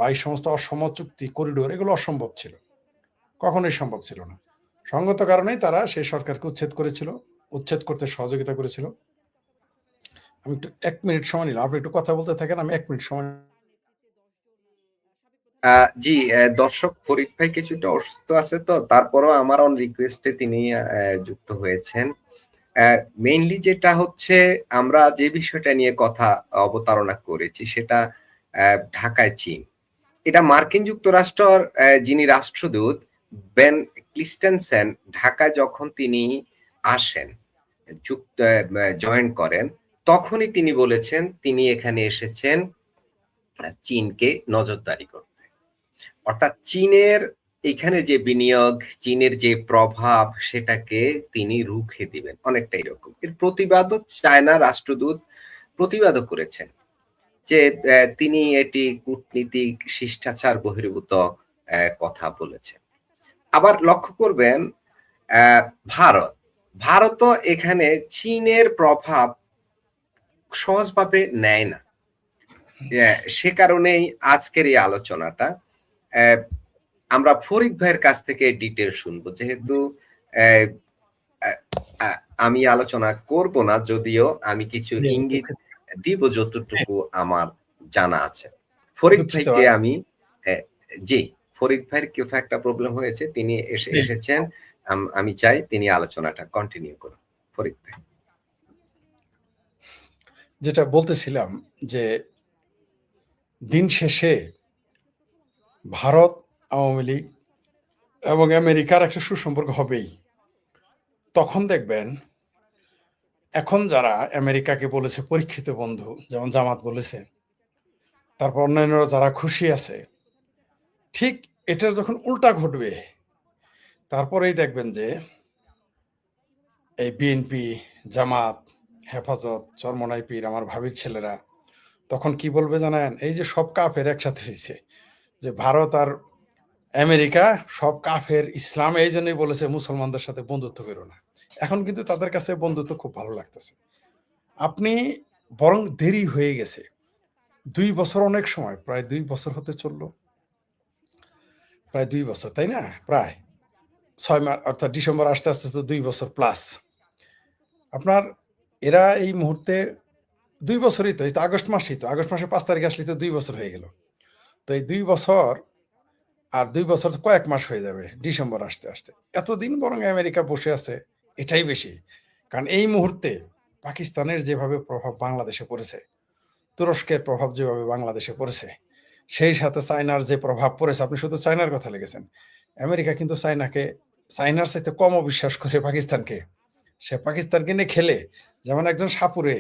বা এই সমস্ত অসম চুক্তি করিডোর এগুলো অসম্ভব ছিল, কখনোই সম্ভব ছিল না। সঙ্গত কারণেই তারা সেই সরকারকে উচ্ছেদ করতে সহযোগিতা করেছিল। আমি একটু 1 মিনিট সময় নিলাম, আপনি একটু কথা বলতে থাকেন, আমি 1 মিনিট সময়। জি, দর্শক ফরিদ ভাই কিছুটা অসুস্থ আছে, তো তারপরও আমার অন রিকোয়েস্টে তিনি যুক্ত হয়েছেন। মেইনলি যেটা হচ্ছে, আমরা যে বিষয়টা নিয়ে কথা অবতারণা করেছি সেটা ঢাকায় চীন। এটা মার্কিন যুক্তরাষ্ট্রের যিনি রাষ্ট্রদূত বেন ক্রিস্টেনসেন ঢাকায় যখন তিনি আসেন, জয়েন করেন, তখনই তিনি বলেছেন তিনি এখানে এসেছেন চীনকে নজরদারি করতে। অর্থাৎ চীনের এখানে যে বিনিয়োগ, চীনের যে প্রভাব, সেটাকে তিনি রুখে দিবেন, অনেকটা এরকম। এর প্রতিবাদও চায়না রাষ্ট্রদূত প্রতিবাদও করেছেন যে তিনি এটি কূটনীতিক শিষ্টাচার বহির্ভূত কথা বলেছেন। আবার লক্ষ্য করবেন ভারতও এখানে চীনের প্রভাব সহজভাবে নেয় না। সে কারণেই আজকের এই আলোচনাটা আমরা ফরিদ ভাইয়ের কাছ থেকে ডিটেল শুনবো, যেহেতু আমি আলোচনা করব না, যদিও আমি কিছু ইঙ্গিত দিব যতটুকু আমার জানা আছে। ফরিদ ভাইকে আমি জি, ফরিদ ভাইয়ের কোথাও একটা প্রবলেম হয়েছে, তিনি এসেছেন, আমি চাই তিনি আলোচনাটা কন্টিনিউ করুন। ফরিদ ভাই, যেটা বলতেছিলাম যে দিন শেষে ভারত, আওয়ামী লীগ এবং আমেরিকার একটা সুসম্পর্ক হবেই। তখন দেখবেন এখন যারা আমেরিকাকে বলেছে পরীক্ষিত বন্ধু, যেমন জামাত বলেছে, তারপর অন্যান্যরা যারা খুশি আছে, ঠিক এটার যখন উল্টা ঘটবে, তারপরেই দেখবেন যে এই বিএনপি, জামাত, হেফাজত, চরমনাই পীর, আমার ভাবির ছেলেরা তখন কি বলবে জানেন? এই যে সব কাফের একসাথে হয়েছে, যে ভারত আর আমেরিকা সব কাফের, ইসলাম এই জন্যই বলেছে মুসলমানদের সাথে বন্ধুত্ব করো না। এখন কিন্তু তাদের কাছে বন্ধুত্ব খুব ভালো লাগতেছে। আপনি বরং দেরি হয়ে গেছে, 2 বছর অনেক সময়, প্রায় 2 বছর হতে চললো, প্রায় 2 বছর, তাই না? প্রায় 6 মাস, অর্থাৎ ডিসেম্বর আসতে আসতে তো 2 বছর প্লাস। আপনার এরা এই মুহূর্তে 2 বছরই তো, এই তো আগস্ট মাসেই তো, আগস্ট মাসে 5 তারিখ আসলে তো 2 বছর হয়ে গেল। তো এই 2 বছর আর 2 বছর কয়েক মাস হয়ে যাবে ডিসেম্বর আসতে আসতে। এতদিন বরং আমেরিকা বসে আছে, এটাই বেশি। কারণ এই মুহূর্তে পাকিস্তানের যেভাবে প্রভাব বাংলাদেশে পড়েছে, তুরস্কের প্রভাব যেভাবে বাংলাদেশে পড়েছে, সেই সাথে চায়নার যে প্রভাব পড়েছে, আপনি শুধু চায়নার কথা লেগেছেন, আমেরিকা কিন্তু চায়নার চাইতে কমও বিশ্বাস করে পাকিস্তানকে। সে পাকিস্তানকে নিয়ে খেলে, যেমন একজন সাপুরে,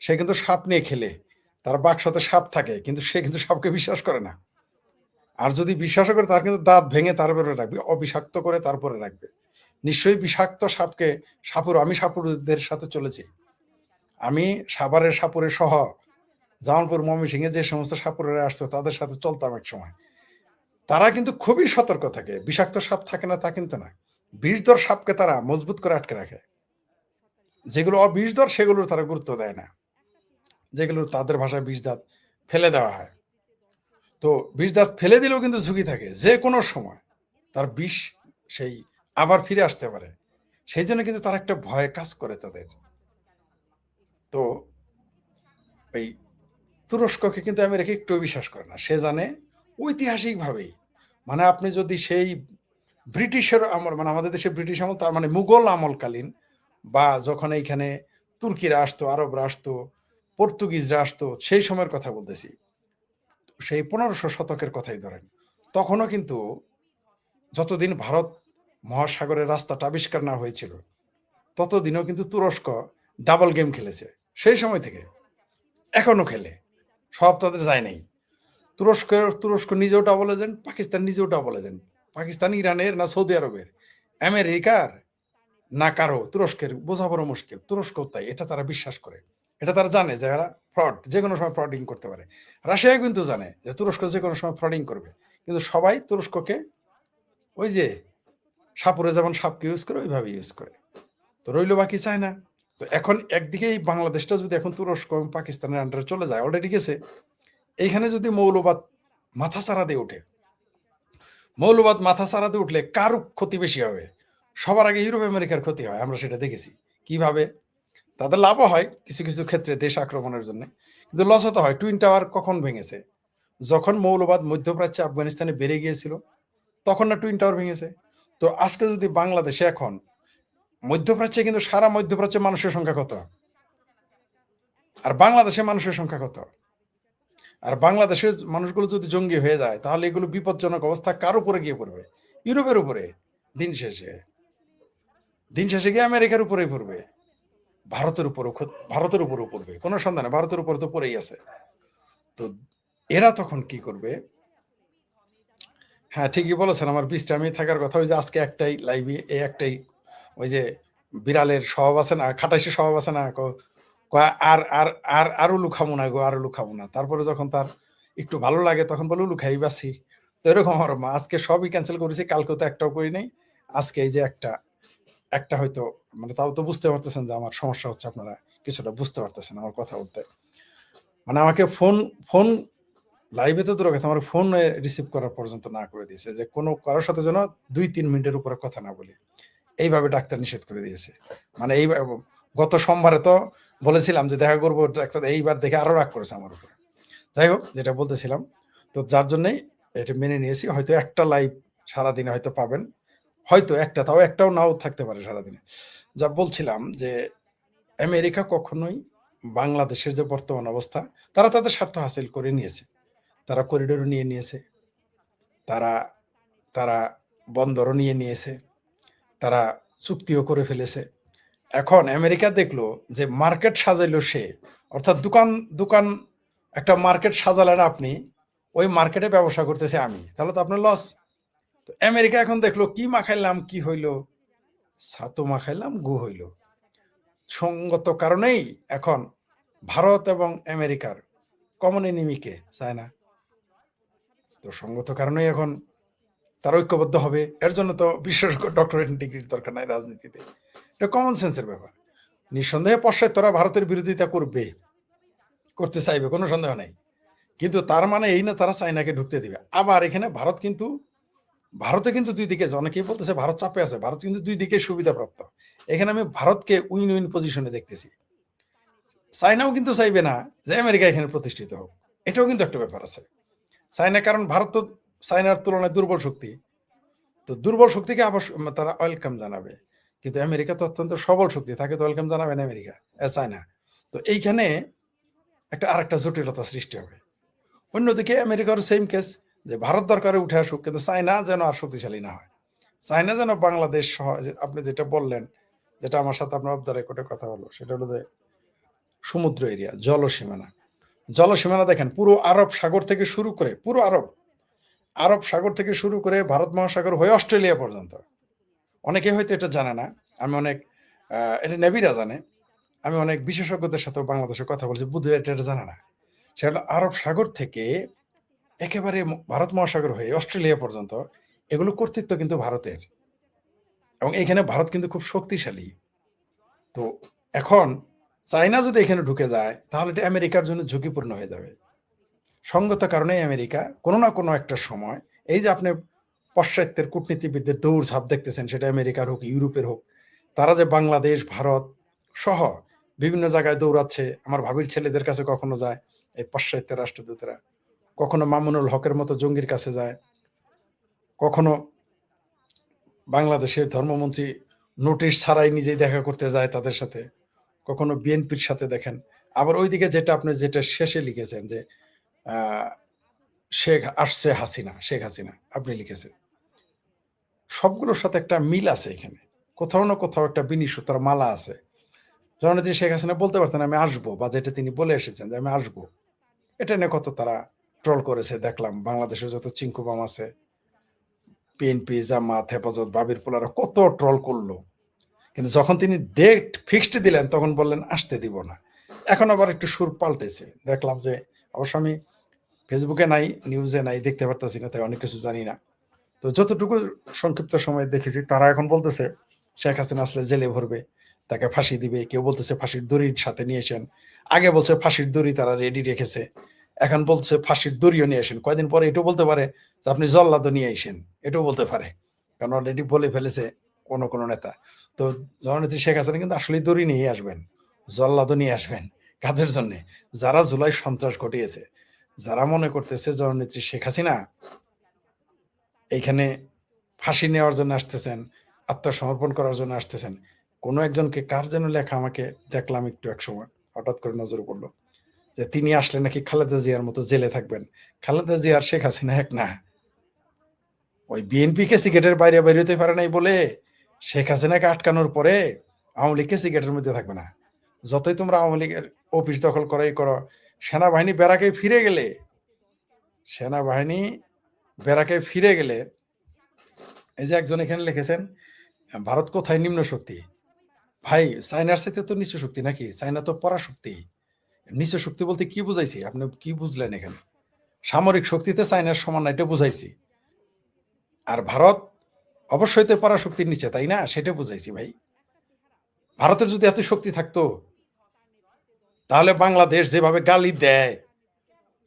সে কিন্তু সাপ নিয়ে খেলে, তার বাক্সতে সাপ থাকে, কিন্তু সে কিন্তু সাপকে বিশ্বাস করে না। আর যদি বিশ্বাসও করে, তার কিন্তু দাঁত ভেঙে তারপরে রাখবে, অবিষাক্ত করে তারপরে রাখবে। নিশ্চয়ই বিষাক্ত সাপকে, আমি সাপুরদের সাথে চলেছি, আমি সাভারের সাপুরে সহ জামালপুর ময়মনসিংহে যে সমস্ত সাপুরেরা আসতো তাদের সাথে চলতাম এক সময়। তারা কিন্তু খুবই সতর্ক থাকে, বিষাক্ত সাপ থাকে না তা কিন্তু না, বিষধর সাপকে তারা মজবুত করে আটকে রাখে। যেগুলো অবিষধর সেগুলোর তারা গুরুত্ব দেয় না, যেগুলো তাদের ভাষায় বিষদাঁত ফেলে দেওয়া হয়। তো বিষদাঁত ফেলে দিলেও কিন্তু ঝুঁকি থাকে, যে কোনো সময় তার বিষ সেই আবার ফিরে আসতে পারে। সেই জন্য কিন্তু তার একটা ভয় কাজ করে তাদের। তো এই তুরস্ককে কিন্তু আমেরিকা একটু বিশ্বাস করে না। সে জানে ঐতিহাসিকভাবেই, মানে আপনি যদি সেই ব্রিটিশের আমল, মানে আমাদের দেশে ব্রিটিশ আমল, তার মানে মুঘল আমলকালীন, বা যখন এইখানে তুর্কিরা আসতো, আরবরা আসতো, পর্তুগিজরা আসতো, সেই সময়ের কথা বলতেছি, সেই 1500 শতকের কথাই ধরেন, তখনও কিন্তু যতদিন ভারত মহাসাগরের রাস্তাটা আবিষ্কার না হয়েছিল, ততদিনও কিন্তু তুরস্ক ডাবল গেম খেলেছে, সেই সময় থেকে এখনো খেলে, সব তাদের যায় নাই। তুরস্ক নিজেও ডাবল এজেন্ট, পাকিস্তান নিজেও ডাবল এজেন্ট। পাকিস্তান ইরানের না সৌদি আরবের, আমেরিকার না কারো, তুরস্কের বোঝা বড় মুশকিল। তুরস্ক তাই, এটা তারা বিশ্বাস করে, এটা তারা জানে যে এরা ফ্রড, যে কোনো সময় ফ্রডিং করতে পারে। রাশিয়া কিন্তু জানে যে তুরস্ক যে কোনো সময় ফ্রডিং করবে, কিন্তু সবাই তুরস্ককে ওই যে সাপুরে যেমন সাপকে ইউজ করে ওইভাবে ইউজ করে। তো রইল বাকি চায় না। তো এখন একদিকে এই বাংলাদেশটা যদি এখন তুরস্ক এবং পাকিস্তানের আন্ডারে চলে যায়, অলরেডি গেছে, এইখানে যদি মৌলবাদ মাথা চারা দিয়ে ওঠে। মৌলবাদ মাথা চারা দিয়ে উঠলে কার ক্ষতি বেশি হবে? সবার আগে ইউরোপ আমেরিকার ক্ষতি হয়, আমরা সেটা দেখেছি। কিভাবে? তাদের লাভও হয় কিছু কিছু ক্ষেত্রে দেশ আক্রমণের জন্য, কিন্তু লসও তো হয়। টুইন টাওয়ার কখন ভেঙেছে? যখন মৌলবাদ মধ্যপ্রাচ্যে আফগানিস্তানে বেড়ে গিয়েছিল, তখন না টুইন টাওয়ার ভেঙেছে? তো আজকে যদি বাংলাদেশে এখন মধ্যপ্রাচ্যে, কিন্তু সারা মধ্যপ্রাচ্যে মানুষের সংখ্যা কত, আর বাংলাদেশে মানুষের সংখ্যা কত? আর বাংলাদেশের মানুষগুলো যদি জঙ্গি হয়ে যায়, তাহলে এগুলো বিপজ্জনক অবস্থা কার উপরে গিয়ে পড়বে? ইউরোপের উপরে। দিন শেষে দিন শেষে গিয়ে আমেরিকার উপরেই পড়বে, ভারতের উপরও পড়বে, কোনো সন্দেহ নেই, ভারতের উপরে তো পড়েই আছে। তো এরা তখন কি করবে? হ্যাঁ, ঠিকই বলেছেন, আমার বিশ্রামে থাকার কথা। ওই যে আজকে একটাই লাইভে, এই একটাই, ওই যে বিড়ালের স্বভাব আছে না, খাটাইশি স্বভাব আছে না, কয় আর আর আর আর উলু খাবো না গো, আর উলু খাবো না। তারপরে যখন তার একটু ভালো লাগে তখন বলে উলু খাই বাসি। তো এরকম আমার মা। আজকে সবই ক্যান্সেল করেছি, কালকেও তো একটাও করি নাই। আজকে এই যে একটা একটা হয়তো, মানে তাও তো বুঝতে পারতেছেন যে আমার সমস্যা হচ্ছে, আপনারা কিছুটা বুঝতে পারতেছেন আমার কথা বলতে। মানে আমাকে ফোন ফোন লাইভে তো দূরের কথা, আমার ফোন রিসিভ করা পর্যন্ত না করে দিয়েছে, যে কোনো কারোর সাথে যেন ২-৩ মিনিটের উপরে কথা না বলি। এইভাবে ডাক্তার নিষেধ করে দিয়েছে। মানে এই গত সোমবারে তো বলেছিলাম যে দেখা করবো ডাক্তার, এইবার দেখে আরো রাগ করেছে আমার উপরে। যাই হোক, যেটা বলতেছিলাম, তো যার জন্যই এটা মেনে নিয়েছি। হয়তো একটা লাইভ সারাদিনে হয়তো পাবেন, হয়তো একটা, তাও একটাও নাও থাকতে পারে সারাদিনে। যা বলছিলাম যে আমেরিকা কখনোই বাংলাদেশের যে বর্তমান অবস্থা, তারা তাদের স্বার্থ হাসিল করে নিয়েছে। তারা করিডোর নিয়ে নিয়েছে, তারা তারা বন্দরও নিয়ে নিয়েছে, তারা চুক্তিও করে ফেলেছে। এখন আমেরিকা দেখলো যে মার্কেট সাজাইলো সে, অর্থাৎ দোকান দোকান একটা মার্কেট সাজালেন আপনি, ওই মার্কেটে ব্যবসা করতেছে আমি, তাহলে তো আপনার লস। তো আমেরিকা এখন দেখলো কি মাখাইলাম কি হইল, ছাতু মাখাইলাম গু হইল। সঙ্গত কারণেই এখন ভারত এবং আমেরিকার কমন এনিমিকে চায় না। তো সঙ্গত কারণেই এখন তারা ঐক্যবদ্ধ হবে। এর জন্য তো বিশেষজ্ঞ ডক্টরেট ডিগ্রির দরকার নাই রাজনীতিতে, এটা কমন সেন্সের ব্যাপার। নিঃসন্দেহে পশ্চাৎরা ভারতের বিরোধিতা করবে, করতে চাইবে, কোনো সন্দেহ নাই। কিন্তু তার মানে এই না তারা চায়নাকে ঢুকতে দিবে। আবার এখানে ভারতে কিন্তু দুই দিকে, অনেকেই বলতেছে ভারত চাপে আছে, ভারত কিন্তু দুই দিকে সুবিধাপ্রাপ্ত। এখানে আমি ভারতকে উইন উইন পজিশনে দেখতেছি। চায়নাও কিন্তু চাইবে না যে আমেরিকা এখানে প্রতিষ্ঠিত হোক, এটাও কিন্তু একটা ব্যাপার আছে। চায়না, কারণ ভারত তো চায়নার তুলনায় দুর্বল শক্তি, তো দুর্বল শক্তিকে আবার তারা ওয়েলকাম জানাবে। কিন্তু আমেরিকা তো অত্যন্ত সবল শক্তি, তাকে তো ওয়েলকাম জানাবে না আমেরিকা, চায়না। তো এইখানে একটা আরেকটা জটিলতা সৃষ্টি হবে। অন্যদিকে আমেরিকার সেম কেস, যে ভারত দরকারে উঠে আসুক, কিন্তু চায়না যেন আর শক্তিশালী না হয়। চায়না যেন বাংলাদেশ সহ, আপনি যেটা বললেন, যেটা আমার সাথে আপনার অফ দ্য রেকর্ডে কথা হলো, সেটা হলো যে সমুদ্র এরিয়া, জলসীমানা দেখেন, পুরো আরব সাগর থেকে শুরু করে, পুরো আরব সাগর থেকে শুরু করে ভারত মহাসাগর হয়ে অস্ট্রেলিয়া পর্যন্ত। অনেকে হয়তো এটা জানে না, আমি অনেক এটা নেভিরা জানে, আমি অনেক বিশেষজ্ঞদের সাথে বাংলাদেশে কথা বলছি, বুধ এটা জানে না। সেটা আরব সাগর থেকে একেবারে ভারত মহাসাগর হয়ে অস্ট্রেলিয়া পর্যন্ত, এগুলো কর্তৃত্ব কিন্তু ভারতের, এবং এখানে ভারত কিন্তু খুব শক্তিশালী। তো এখন চায়না যদি এখানে ঢুকে যায়, তাহলে এটা আমেরিকার জন্য ঝুঁকিপূর্ণ হয়ে যাবে। সঙ্গত কারণে আমেরিকা কোনো না কোনো একটা সময়, এই যে আপনি পাশ্চাত্যের কূটনীতিবিদদের দৌড়ঝাঁপ দেখতেছেন, সেটা আমেরিকার হোক ইউরোপের হোক, তারা যে বাংলাদেশ ভারত সহ বিভিন্ন জায়গায় দৌড়াচ্ছে। আমার ভাবির ছেলেদের কাছে কখনো যায় এই পাশ্চাত্যের রাষ্ট্রদূতেরা, কখনো মামুনুল হকের মতো জঙ্গির কাছে যায়, কখনো বাংলাদেশের ধর্মমন্ত্রী নোটিশ ছাড়াই নিজেই দেখা করতে যায় তাদের সাথে, কখনো বিএনপির সাথে দেখেন। আবার ওইদিকে যেটা আপনি যেটা শেষে লিখেছেন যে আহ, শেখ হাসিনা আপনি লিখেছেন, সবগুলোর সাথে একটা মিল আছে এখানে, কোথাও না কোথাও একটা বিনি সুতার মালা আছে। যখন তিনি শেখ হাসিনা বলতে পারতেন আমি আসবো, বা যেটা তিনি বলে এসেছেন যে আমি আসবো, এটা নিয়ে কত তারা ট্রল করেছে দেখলাম। বাংলাদেশে যত চিঙ্কুবাম আছে, বিএনপি জামাত হেফাজত বাবির পোলারা কত ট্রল করলো, কিন্তু যখন তিনি ডেট ফিক্সড দিলেন তখন বললেন আসতে দিব না। এখন আবার একটু সুর পাল্টেছে দেখলাম, যে অবশ্য আমি ফেসবুকে নাই, নিউজে নাই, দেখতে পারতেছি না, তাই অনেক কিছু জানি না। তো যতটুকু সংক্ষিপ্ত সময় দেখেছি, তারা এখন বলতেছে শেখ হাসিনা আসলে জেলে ভরবে, তাকে ফাঁসি দিবে, কেউ বলতেছে ফাঁসির দড়ির সাথে নিয়েছেন, আগে বলছে ফাঁসির দড়ি তারা রেডি রেখেছে, এখন বলছে ফাঁসির দড়িও নিয়ে আসেন, কয়দিন পরে এটাও বলতে পারে যে আপনি জল্লাদও নিয়ে আসেন, এটাও বলতে পারে, কারণ অলরেডি বলে ফেলেছে কোন কোন নেতা। তো জননেত্রী শেখ হাসিনা কিন্তু আসলে দড়ি নিয়ে আসবেন, জল্লাদও নিয়ে আসবেন। কাদের জন্য? যারা জুলাই সন্ত্রাস ঘটিয়েছে, যারা মনে করতেছে জননেত্রী শেখ হাসিনা এইখানে ফাঁসি নেওয়ার জন্য আসতেছেন, আত্মসমর্পণ করার জন্য আসতেছেন। কোনো একজনকে কার যেন লেখা আমাকে দেখলাম একটু এক সময়, হঠাৎ করে নজরে পড়লো যে তিনি আসলে নাকি খালেদা জিয়ার মতো জেলে থাকবেন। খালেদা জিয়ার শেখ হাসিনা এক না। ওই বিএনপিকে সিগারেটের বাইরে বাইরে হতে পারে নাই বলে শেখ হাসিনাকে আটকানোর পরে আওয়ামী লীগকে সিগারেটের মধ্যে থাকবে না। যতই তোমরা আওয়ামী লীগের অফিস দখল করাই করো, সেনাবাহিনী ব্যারাকে ফিরে গেলে, সেনাবাহিনী ব্যারাকে ফিরে গেলে, এই যে একজন এখানে লিখেছেন ভারত কোথায় নিম্ন শক্তি। ভাই চায়নার সাথে তো নিচু শক্তি নাকি? চায়না তো পরাশক্তি। নিচু শক্তি বলতে কি বুঝাইছি? আপনি কি বুঝলেন এখানে? সামরিক শক্তিতে চায়নার সমান না, এটা বুঝাইছি। আর ভারত অবশ্যই তো পরাশক্তির নিচে, তাই না? সেটা বুঝাইছি ভাই। ভারতের যদি এত শক্তি থাকতো তাহলে বাংলাদেশ যেভাবে গালি দেয়,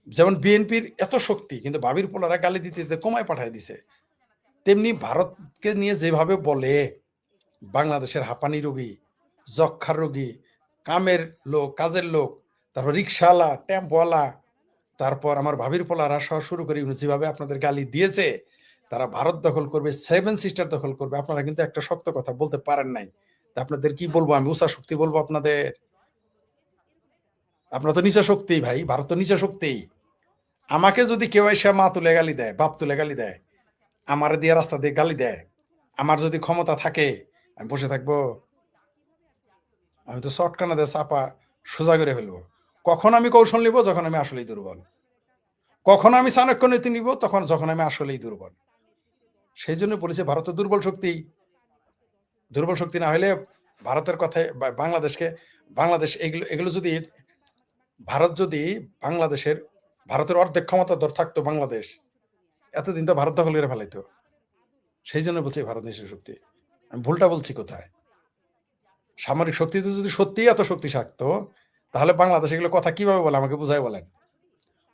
যেমন বিএনপির এত শক্তি কিন্তু ভাবির পোলারা গালি দিতে দিতে কমায় পাঠায় দিছে, তেমনি ভারতকে নিয়ে যেভাবে বলে বাংলাদেশের হাঁপানি রোগী, যক্ষার রোগী, কামের লোক, কাজের লোক, তারপর রিক্সাওয়ালা, টেম্পোওয়ালা, তারপর আমার ভাবির পোলারা সহ শুরু করে যেভাবে আপনাদের গালি দিয়েছে, তারা ভারত দখল করবে, সেভেন সিস্টার দখল করবে, আপনারা কিন্তু একটা শক্ত কথা বলতে পারেন নাই। তা আপনাদের কি বলবো আমি? উষা শক্তি বলবো আপনাদের? আপনার তো নিচা শক্তি ভাই, ভারত তো নিচা শক্তি। আমাকে যদি কেউ এসে মা তুলে গালি দেয়, বাপ তুলে গালি দেয়, আমার দিয়ে রাস্তা দিয়ে গালি দেয়, আমার যদি ক্ষমতা থাকে আমি বসে থাকবো? আমি তো শর্টকানা দিয়ে চাপা সোজা করে ফেলবো। কখন আমি কৌশল নিব? যখন আমি আসলেই দুর্বল। কখন আমি চাণক্য নীতি নিব? তখন যখন আমি আসলেই দুর্বল। সেই জন্য বলেছে ভারত দুর্বল শক্তি। দুর্বল শক্তি না হলে ভারতের কথায় বাংলাদেশকে, বাংলাদেশ এগুলো এগুলো যদি ভারত যদি বাংলাদেশের, ভারতের অর্ধেক ক্ষমতাধর থাকতো বাংলাদেশ, এতদিন তো ভারত দখল করে ফেলাইতো। সেই জন্য বলছি ভারত নিঃস্ব শক্তি। আমি ভুলটা বলছি কোথায়? সামরিক শক্তিতে যদি সত্যিই এত শক্তি থাকতো তাহলে বাংলাদেশ এগুলো কথা কিভাবে বলে আমাকে বুঝাই বলেন।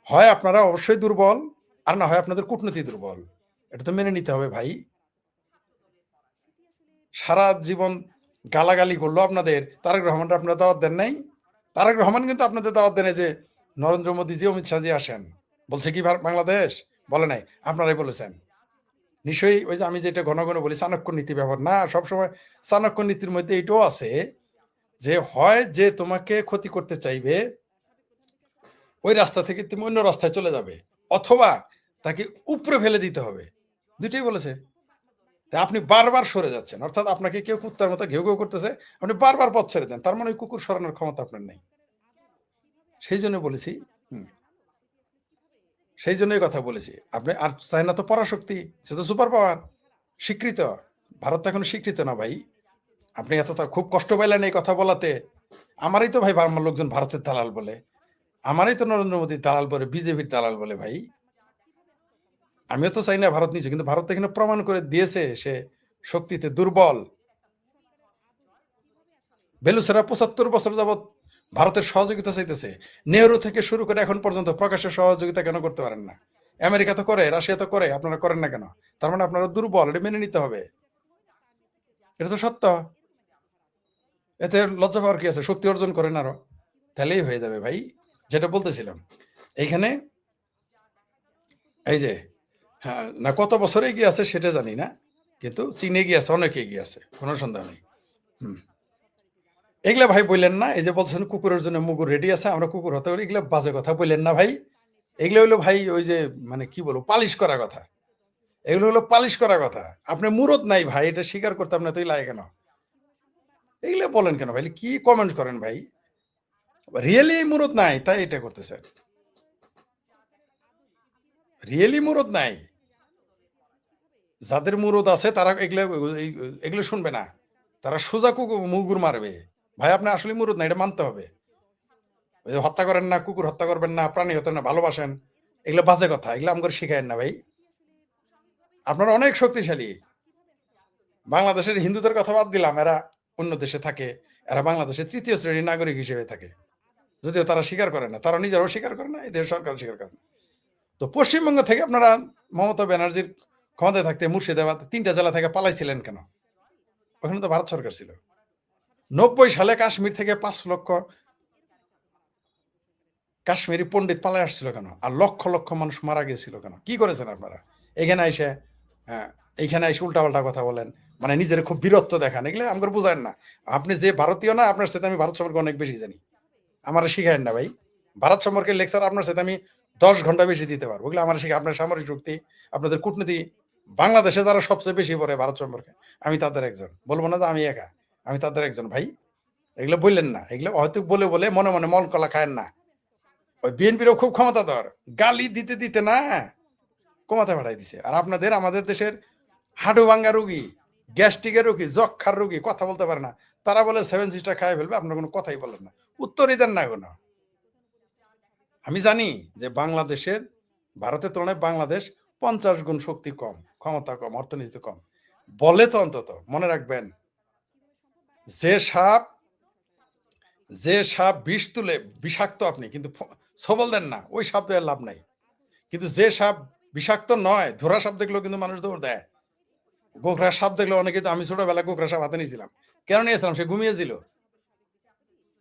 হয় আপনারা অবশ্যই দুর্বল, আর না হয় আপনাদের কূটনীতি দুর্বল। এটা তো মেনে নিতে হবে ভাই। সারা জীবন গালাগালি করলো আপনাদের তারেক রহমানরা, আপনারা দাওয়াত দেন নাই? তারেক রহমান কিন্তু আপনাদের দাওয়াত দেন যে নরেন্দ্র মোদীজি, অমিত শাহজি আসেন। বলছে কি বাংলাদেশ? বলে নাই, আপনারাই বলেছেন। নিশ্চয়ই ওই যে আমি যেটা ঘন ঘন বলি চাণক্য নীতি ব্যবহার না, সবসময় চাণক্য নীতির মধ্যে এটাও আছে যে হয় যে তোমাকে ক্ষতি করতে চাইবে ওই রাস্তা থেকে তুমি অন্য রাস্তায় চলে যাবে, অথবা তাকে উপরে ফেলে দিতে হবে। দুইটাই বলেছে। তা আপনি বারবার সরে যাচ্ছেন, অর্থাৎ আপনাকে কেউ কুত্তার মতো ঘেউ ঘেউ করতেছে, আপনি বারবার পথ ছেড়ে দেন, তার মানে ওই কুকুর সরানোর ক্ষমতা আপনার নেই। সেই জন্য বলেছি, সেই জন্যই কথা বলেছি। আপনি আর চায়না তো পরাশক্তি, সে তো সুপার পাওয়ার, স্বীকৃত। ভারত তো এখন স্বীকৃত না ভাই। আপনি এত খুব কষ্ট পাইলেন এই কথা বলাতে। আমারই তো ভাই আমার লোকজন ভারতের দালাল বলে, আমারই তো নরেন্দ্র মোদীর দালাল বলে, বিজেপির দালাল বলে ভাই। আমিও তো চাই না ভারত নিচে, কিন্তু ভারত এখানে প্রমাণ করে দিয়েছে সে শক্তিতে দুর্বল। বেলুসেরা ৭৫ বছর যাবৎ ভারতের সহযোগিতা চাইতেছে, নেহরু থেকে শুরু করে এখন পর্যন্ত প্রকাশ্যে সহযোগিতা কেন করতে পারেন না? আমেরিকা তো করে, রাশিয়া তো করে, আপনারা করেন না কেন? তার মানে আপনারা দুর্বল, এটা মেনে নিতে হবে। এটা তো সত্য। এতে লজ্জা পাওয়ার কি আছে? শক্তি অর্জন করেন আরো, তাহলেই হয়ে যাবে ভাই। যেটা বলতেছিলাম এইখানে, এই যে হ্যাঁ না, কত বছর এগিয়ে আছে সেটা জানি না, কিন্তু চীনে এগিয়ে আছে, অনেক এগিয়ে আছে, কোনো সন্দেহ নেই। এগুলা ভাই বললেন না, এই যে বলছেন কুকুরের জন্য মুগুর রেডি আছে, আমরা কুকুর হতে পারি, এগুলো বাজে কথা বললেন না ভাই। এগুলো হলো ভাই ওই যে মানে কি বলবো, পালিশ করা কথা। এগুলো হলো পালিশ করা কথা। আপনি মুরত নাই ভাই, এটা স্বীকার করতে আপনার তুই লাগে কেন? এগুলো বলেন কেন ভাই? কি কমেন্ট করেন ভাই? রিয়েলি মুরত নাই তাই এটা করতেছেন? রিয়েলি মুরত নাই? যাদের মুরত আছে তারা এগুলো এগুলো শুনবে না, তারা সোজা মুগুর মারবে। ভাই আপনি আসলে মুরত নাই, এটা মানতে হবে। ওই যে হত্যা করেন না, কুকুর হত্যা করবেন না, প্রাণী হত্যা না, ভালোবাসেন, এগুলো বাজে কথা, এগুলো আমাকে শিখায়েন না ভাই। আপনারা অনেক শক্তিশালী। বাংলাদেশের হিন্দুদের কথা বাদ দিলাম, এরা অন্য দেশে থাকে, এরা বাংলাদেশের তৃতীয় শ্রেণীর নাগরিক হিসেবে থাকে। যদিও তারা স্বীকার করে না, তারা নিজেরাও স্বীকার করে না, এই দেশের সরকার স্বীকার করে না। তো পশ্চিমবঙ্গ থেকে আপনারা মমতা ব্যানার্জির ক্ষমতায় থাকতে মুর্শিদাবাদ 3টা জেলা থেকে পালাইছিলেন কেন? ওখানে তো ভারত সরকার ছিল। 90 সালে কাশ্মীর থেকে 5 লক্ষ কাশ্মীরি পণ্ডিত পালায় আসছিল কেন? আর লক্ষ লক্ষ মানুষ মারা গিয়েছিল কেন? কি করেছেন আপনারা? এখানে এসে হ্যাঁ, এইখানে এসে উল্টাপাল্টা কথা বলেন, মানে নিজের খুব বীরত্ব দেখান, এগুলো আমাকে বুঝায় না। আপনি যে ভারতীয় না, আপনার সাথে আমি ভারত সম্পর্কে অনেক বেশি জানি। আমার শিখায়েন না ভাই। ভারত সম্পর্কে লেকচার আপনার সাথে আমি 10 ঘন্টা বেশি দিতে পারবো। ওগুলো আমার শিখে আপনার সামরিক শক্তি, আপনাদের কূটনীতি, বাংলাদেশে যারা সবচেয়ে বেশি পড়ে ভারত সম্পর্কে, আমি তাদের একজন। বলবো না যে আমি একা, আমি তাদের একজন ভাই। এগুলো বললেন না, এগুলো হয়তো বলে বলে মনে মনে মন কলা খায়েন না। ওই বিএনপিরও খুব ক্ষমতাধর, গালি দিতে দিতে না কমাতে পাঠাই দিছে। আর আপনাদের আমাদের দেশের হাঁটু ভাঙ্গা রুগী, গ্যাস্ট্রিকের রুগী, যক্ষার রুগী, কথা বলতে পারে না, তারা বলে 7 সিস্টার খাই ফেলবে, আপনার কোনো কথাই বলেন না, উত্তরই দেন না কোনো। আমি জানি যে বাংলাদেশের, ভারতের তুলনায় বাংলাদেশ 50 গুণ শক্তি কম, ক্ষমতা কম, অর্থনীতি কম। বলে তো অন্তত মনে রাখবেন, যে সাপ বিষ তুলে বিষাক্ত, আপনি কিন্তু সবল দেন না, ওই সাপ দিয়ে লাভ নাই। কিন্তু যে সাপ বিষাক্ত নয়, ধরা সাপ দেখলেও কিন্তু মানুষ দৌড় দেয়। গোখরা সাপ দেখলে অনেকে, তো আমি ছোটবেলায় গোখরা সাপ হাতে নিয়েছিলাম। কেন নিয়েছিলাম? সে ঘুমিয়েছিল।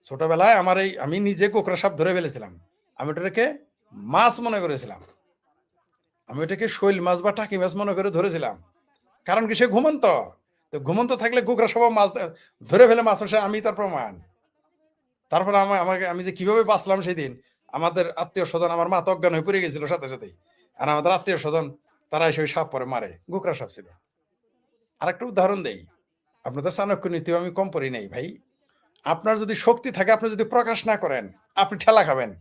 ছোটবেলায় আমি নিজে গোখরা সাপ ধরে ফেলেছিলাম। আমি ওটাকে মাছ মনে করেছিলাম, আমি ওটাকে শৈল মাছ বা টাকি মাছ মনে করে ধরেছিলাম। কারণ কি, সে ঘুমন্ত। তো ঘুমন্ত থাকলে গোখরা সাপ মাছ ধরে ফেলে, মাছ সে আমি তার প্রমাণ। তারপর আমি যে কিভাবে বাঁচলাম সেদিন, আমাদের আত্মীয় স্বজন, আমার মা তো অজ্ঞান হয়ে পড়ে গেছিল সাথে সাথেই। আর আমাদের আত্মীয় স্বজন তারা এসে ওই সাপ পরে মারে, গোখরা সাপ ছিল। আরেকটা উদাহরণ দেই, আপনাদের চাণক্য নীতি আমি কম পড়ি নাই ভাই। আপনার যদি শক্তি থাকে, আপনি যদি প্রকাশ না করেন, আপনি ঠেলা খাবেন,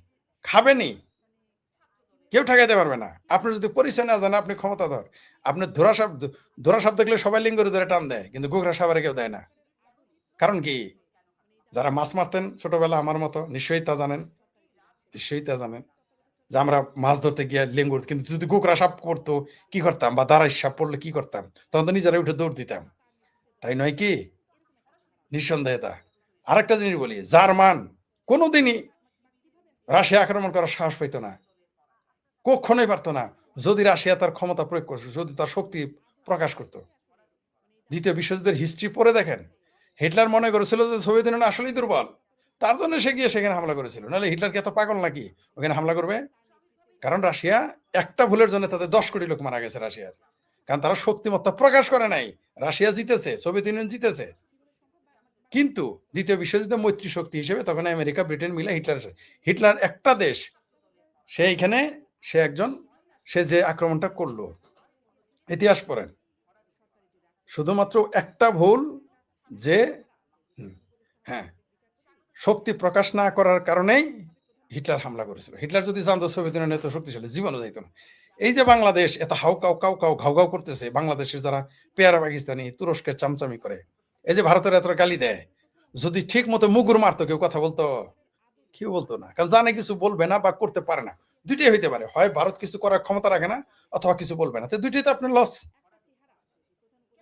খাবেনই, কেউ ঠেকাইতে পারবে না। আপনার যদি পরিচয় না জানে, আপনি ক্ষমতাধর। আপনি ধরা সাপ দেখলে সবাই লিঙ্গরে ধরে টান দেয়, কিন্তু গোখরা সাপের কেউ দেয় না। কারণ কি, যারা মাছ মারতেন ছোটবেলা আমার মতো, নিশ্চয়ই তা জানেন, নিশ্চয়ই তা জানেন যে আমরা মাছ ধরতে গিয়ে লেঙ্গুর, কিন্তু যদি গোখরা সাপ পড়তো কি করতাম, বা দাঁড়াই সাপ পড়লে কি করতাম, তখন তো নিজেরা উঠে দৌড় দিতাম, তাই নয় কি? নিঃসন্দেহে তা। আরেকটা জিনিস বলি, জার্মান কোনোদিনই রাশিয়া আক্রমণ করার সাহস পাইত না, কখনোই পারতো না, যদি রাশিয়া তার ক্ষমতা প্রয়োগ করতো, যদি তার শক্তি প্রকাশ করত। দ্বিতীয় বিশ্বযুদ্ধের হিস্ট্রি পড়ে দেখেন, হিটলার মনে করেছিল যে সোভিয়েত ইউনিয়ন আসলেই দুর্বল, তার জন্য সে গিয়ে সেখানে হামলা করেছিল। নাহলে হিটলার কি এত পাগল নাকি ওখানে হামলা করবে? কারণ রাশিয়া একটা ভুলের জন্য তাদের 10 কোটি লোক মারা গেছে রাশিয়ার, কারণ তারা শক্তিমত্তা প্রকাশ করে নাই। রাশিয়া জিতেছে, সোভিয়েত ইউনিয়ন জিতেছে, কিন্তু দ্বিতীয় বিশ্বযুদ্ধে মৈত্রী শক্তি হিসেবে তখন আমেরিকা, ব্রিটেন মিলে হিটলার একটা দেশ, সে এইখানে, সে একজন, সে যে আক্রমণটা করলো, ইতিহাস পড়েন, শুধুমাত্র একটা ভুল, যে হ্যাঁ, শক্তি প্রকাশ না করার কারণেই হিটলার হামলা করেছিল। হিটলার যদি জানতো সোভিয়েত ইউনিয়ন এত শক্তিশালী, জীবনও যাইতো না। এই যে বাংলাদেশ এত হাউকাও কাউ ঘাউ করতেছে, বাংলাদেশের যারা পেয়ারা পাকিস্তানি, তুরস্কের চামচামি করে, এই যে ভারতের এত গালি দেয়, যদি ঠিক মতো মুগুর মারতো, কেউ কথা বলতো? কেউ বলতো না, কারণ জানে কিছু বলবে না বা করতে পারে না। দুইটাই হইতে পারে, হয় ভারত কিছু করার ক্ষমতা রাখে না, অথবা কিছু বলবে না, তো দুইটাই তো আপনার লস।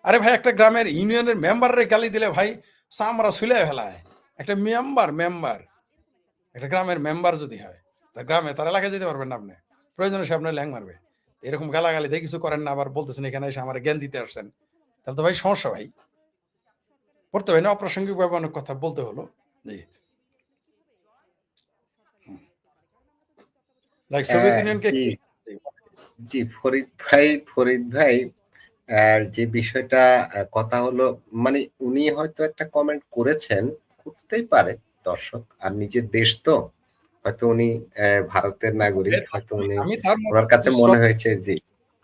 আরে ভাই, একটা গ্রামের ইউনিয়নের মেম্বারের গালি দিলে ভাই চামড়া ছুলে ফেলায়। একটা মেম্বার একটা গ্রামের মেম্বার যদি হয়, তা গ্রামে তার এলাকায় যেতে পারবেন না আপনি, প্রয়োজনে সে আপনার ল্যাং মারবে। এরকম গালাগালি দিয়ে কিছু করেন না, আবার বলতেছেন এখানে এসে আমার জ্ঞান দিতে আসছেন, তাহলে তো ভাই সমস্যা ভাই। পড়তে হয় না, অপ্রাসঙ্গিক ভাবে অনেক কথা বলতে হলো। জি, লাইক সোভিয়েত ইউনিয়নকে জি কি। জি ফরিদ ভাই যে বিষয়টা কথা হলো, মানে উনি হয়তো একটা কমেন্ট করেছেন, করতেই পারে দর্শক, আর নিজের দেশ তো, হয়তো উনি ভারতের নাগরিক, হয়তো উনি আমি তার ওনার কাছে মনে হয়েছে। জি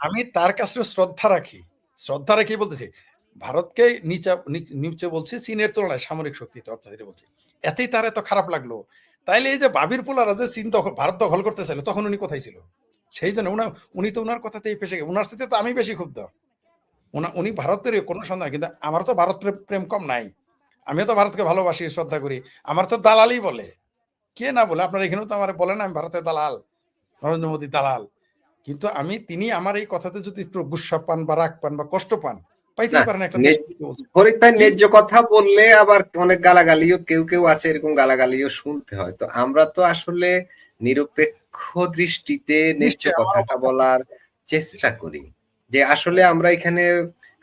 আমি তার কাছে শ্রদ্ধা রাখি, শ্রদ্ধা রেখে বলতেছি, ভারতকে নিচে বলছি, চীনের তুলনায় সামরিক শক্তিতে, অর্থনীতি বলছি, এতেই তার এত খারাপ লাগলো। তাইলে এই যে বাবির পোলারা যে চীন দখল, ভারত দখল করতে চাইলো, তখন উনি কোথায় ছিল? সেই জন্য উনি তো উনার কথাতেই ফেসে গেছে, উনার সাথে তো আমি বেশি ক্ষুব্ধ। উনি ভারতের কোনো সন্ধান, কিন্তু আমার তো ভারত প্রেম কম নাই, আমিও তো ভারতকে ভালোবাসি, শ্রদ্ধা করি। আমার তো দালালই বলে, কে না বলে, আপনার এখানেও তো আমার বলেন আমি ভারতের দালাল, নরেন্দ্র মোদী দালাল। কিন্তু তিনি আমার এই কথাতে যদি একটু গুসা পান বা রাগ পান বা কষ্ট পান, পাইতেই পারে না একটা দেশ। ফরিদ ভাই ন্যায্য কথা বললে আবার অনেক গালাগালিও কেউ আছে, এরকম গালাগালিও শুনতে হয়। তো আমরা তো আসলে নিরপেক্ষ দৃষ্টিতে ন্যায্য কথাটা বলার চেষ্টা করি, যে আসলে আমরা এখানে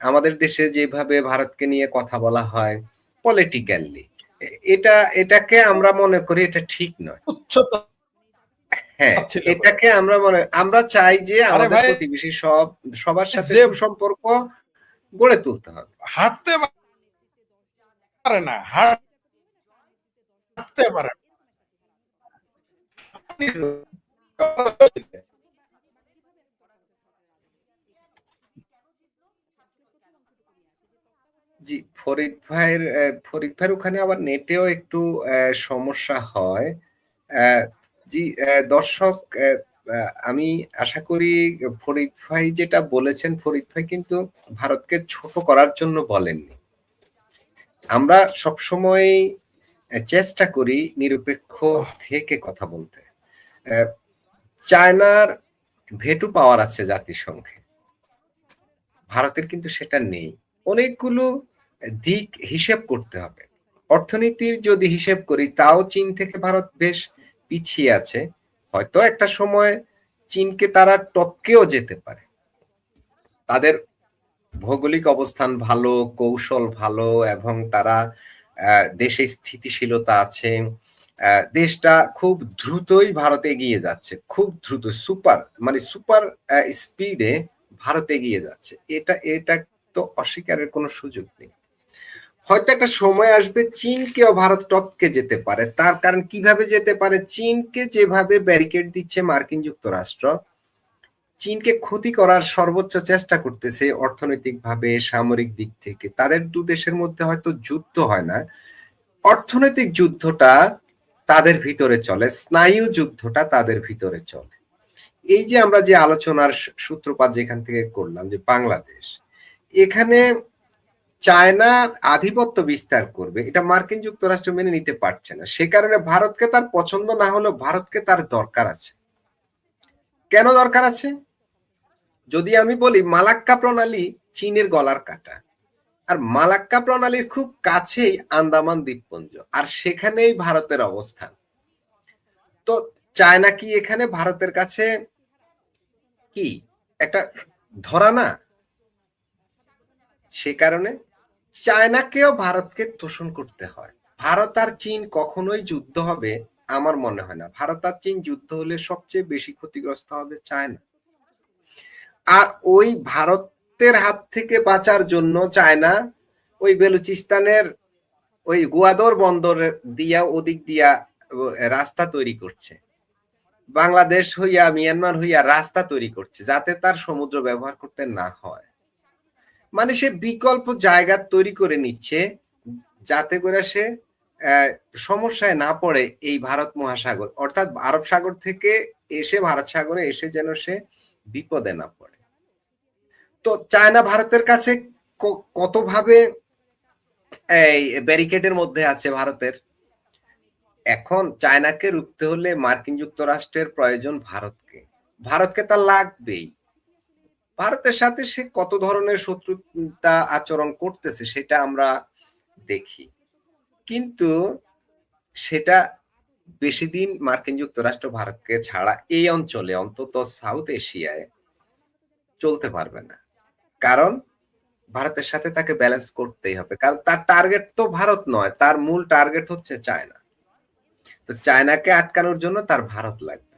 আমাদের দেশে যেভাবে ভারতকে নিয়ে কথা বলা হয় পলিটিক্যালি, এটাকে আমরা মনে করি এটা ঠিক নয়। হ্যাঁ, এটাকে আমরা চাই যে আমাদের প্রতিবেশী সবার সাথে সুসম্পর্ক গড়ে তুলতে হবে। হাঁটতে পারে না, হাঁটতে পারে জি, ফরিদ ভাইয়ের ওখানে আবার নেটেও একটু সমস্যা হয়। জি, দর্শক, আমি আশা করি ফরিদ ভাই যেটা বলেছেন, ফরিদ ভাই কিন্তু ভারতকে ছোট করার জন্য বলেননি। আমরা সবসময় চেষ্টা করি নিরপেক্ষ থেকে কথা বলতে। চায়নার ভেটো পাওয়ার আছে জাতিসংঘে, ভারতের কিন্তু সেটা নেই। অনেকগুলো দিক হিসেব করতে হবে। অর্থনীতির যদি হিসেব করি, তাও চীন থেকে ভারত বেশ পিছিয়ে আছে। হয়তো একটা সময় চীনকে তারা টপকেও যেতে পারে। তাদের ভৌগোলিক অবস্থান ভালো, কৌশল ভালো, এবং তারা দেশে স্থিতিশীলতা আছে। দেশটা খুব দ্রুতই ভারত এগিয়ে যাচ্ছে, খুব দ্রুত, সুপার স্পিডে ভারত এগিয়ে যাচ্ছে। এটা তো অস্বীকারের কোনো সুযোগ নেই। হয়তো একটা সময় আসবে চীনকেও ভারত টপকে যেতে পারে। তার কারণ কিভাবে যেতে পারে? চীনকে যেভাবে ব্যারিকেড দিচ্ছে মার্কিন যুক্তরাষ্ট্র, চীনকে ক্ষতি করার সর্বোচ্চ চেষ্টা করতেছে অর্থনৈতিকভাবে, সামরিক দিক থেকে। তাদের দু দেশের মধ্যে হয়তো যুদ্ধ হয় না, অর্থনৈতিক যুদ্ধটা তাদের ভিতরে চলে, স্নায়ু যুদ্ধটা তাদের ভিতরে চলে। এই যে আমরা যে আলোচনার সূত্রপাত যেখান থেকে করলাম, যে বাংলাদেশ, এখানে চায়না আধিপত্য বিস্তার করবে, এটা মার্কিন যুক্তরাষ্ট্র মেনে নিতে পারছে না। সে কারণে ভারতকে তার পছন্দ না হলেও ভারতকে তার দরকার আছে। কেন দরকার আছে? যদি আমি বলি, মালাক্কা প্রণালী চীনের গলার কাটা, আর মালাক্কা প্রণালীর খুব কাছেই আন্দামান দ্বীপপুঞ্জ, আর সেখানেই ভারতের অবস্থান। তো চায়না কি এখানে ভারতের কাছে কি একটা ধরা না? সে কারণে চায়নাকেও ভারতকে তোষণ করতে হয়। ভারত আর চীন কখনোই যুদ্ধ হবে আমার মনে হয় না। ভারত আর চীন যুদ্ধ হলে সবচেয়ে বেশি ক্ষতিগ্রস্ত হবে চায়না। আর ওই ভারতের হাত থেকে বাঁচার জন্য চায়না ওই বেলুচিস্তানের ওই গুয়াদর বন্দর দিয়া ওদিক দিয়া রাস্তা তৈরি করছে, বাংলাদেশ হইয়া মিয়ানমার হইয়া রাস্তা তৈরি করছে, যাতে তার সমুদ্র ব্যবহার করতে না হয়। মানে সে বিকল্প জায়গা তৈরি করে নিচ্ছে, যাতে করে সে সমস্যায় না পড়ে এই ভারত মহাসাগর, অর্থাৎ আরব সাগর থেকে এসে ভারত সাগরে এসে যেন সে বিপদে না পড়ে। তো চায়না ভারতের কাছে কতভাবে এই ব্যারিকেডের মধ্যে আছে ভারতের। এখন চায়নাকে রুখতে হলে মার্কিন যুক্তরাষ্ট্রের প্রয়োজন ভারতকে, ভারতকে তার লাগবেই। ভারতের সাথে সে কত ধরনের শত্রুতা আচরণ করতেছে সেটা আমরা দেখি, কিন্তু সেটা বেশি দিন মার্কিন যুক্তরাষ্ট্র ভারতকে ছাড়া এই অঞ্চলে, অন্তত সাউথ এশিয়ায় চলতে পারবে না। কারণ ভারতের সাথে তাকে ব্যালেন্স করতেই হবে, কারণ তার টার্গেট তো ভারত নয়, তার মূল টার্গেট হচ্ছে চায়না। তো চায়নাকে আটকানোর জন্য তার ভারত লাগবে,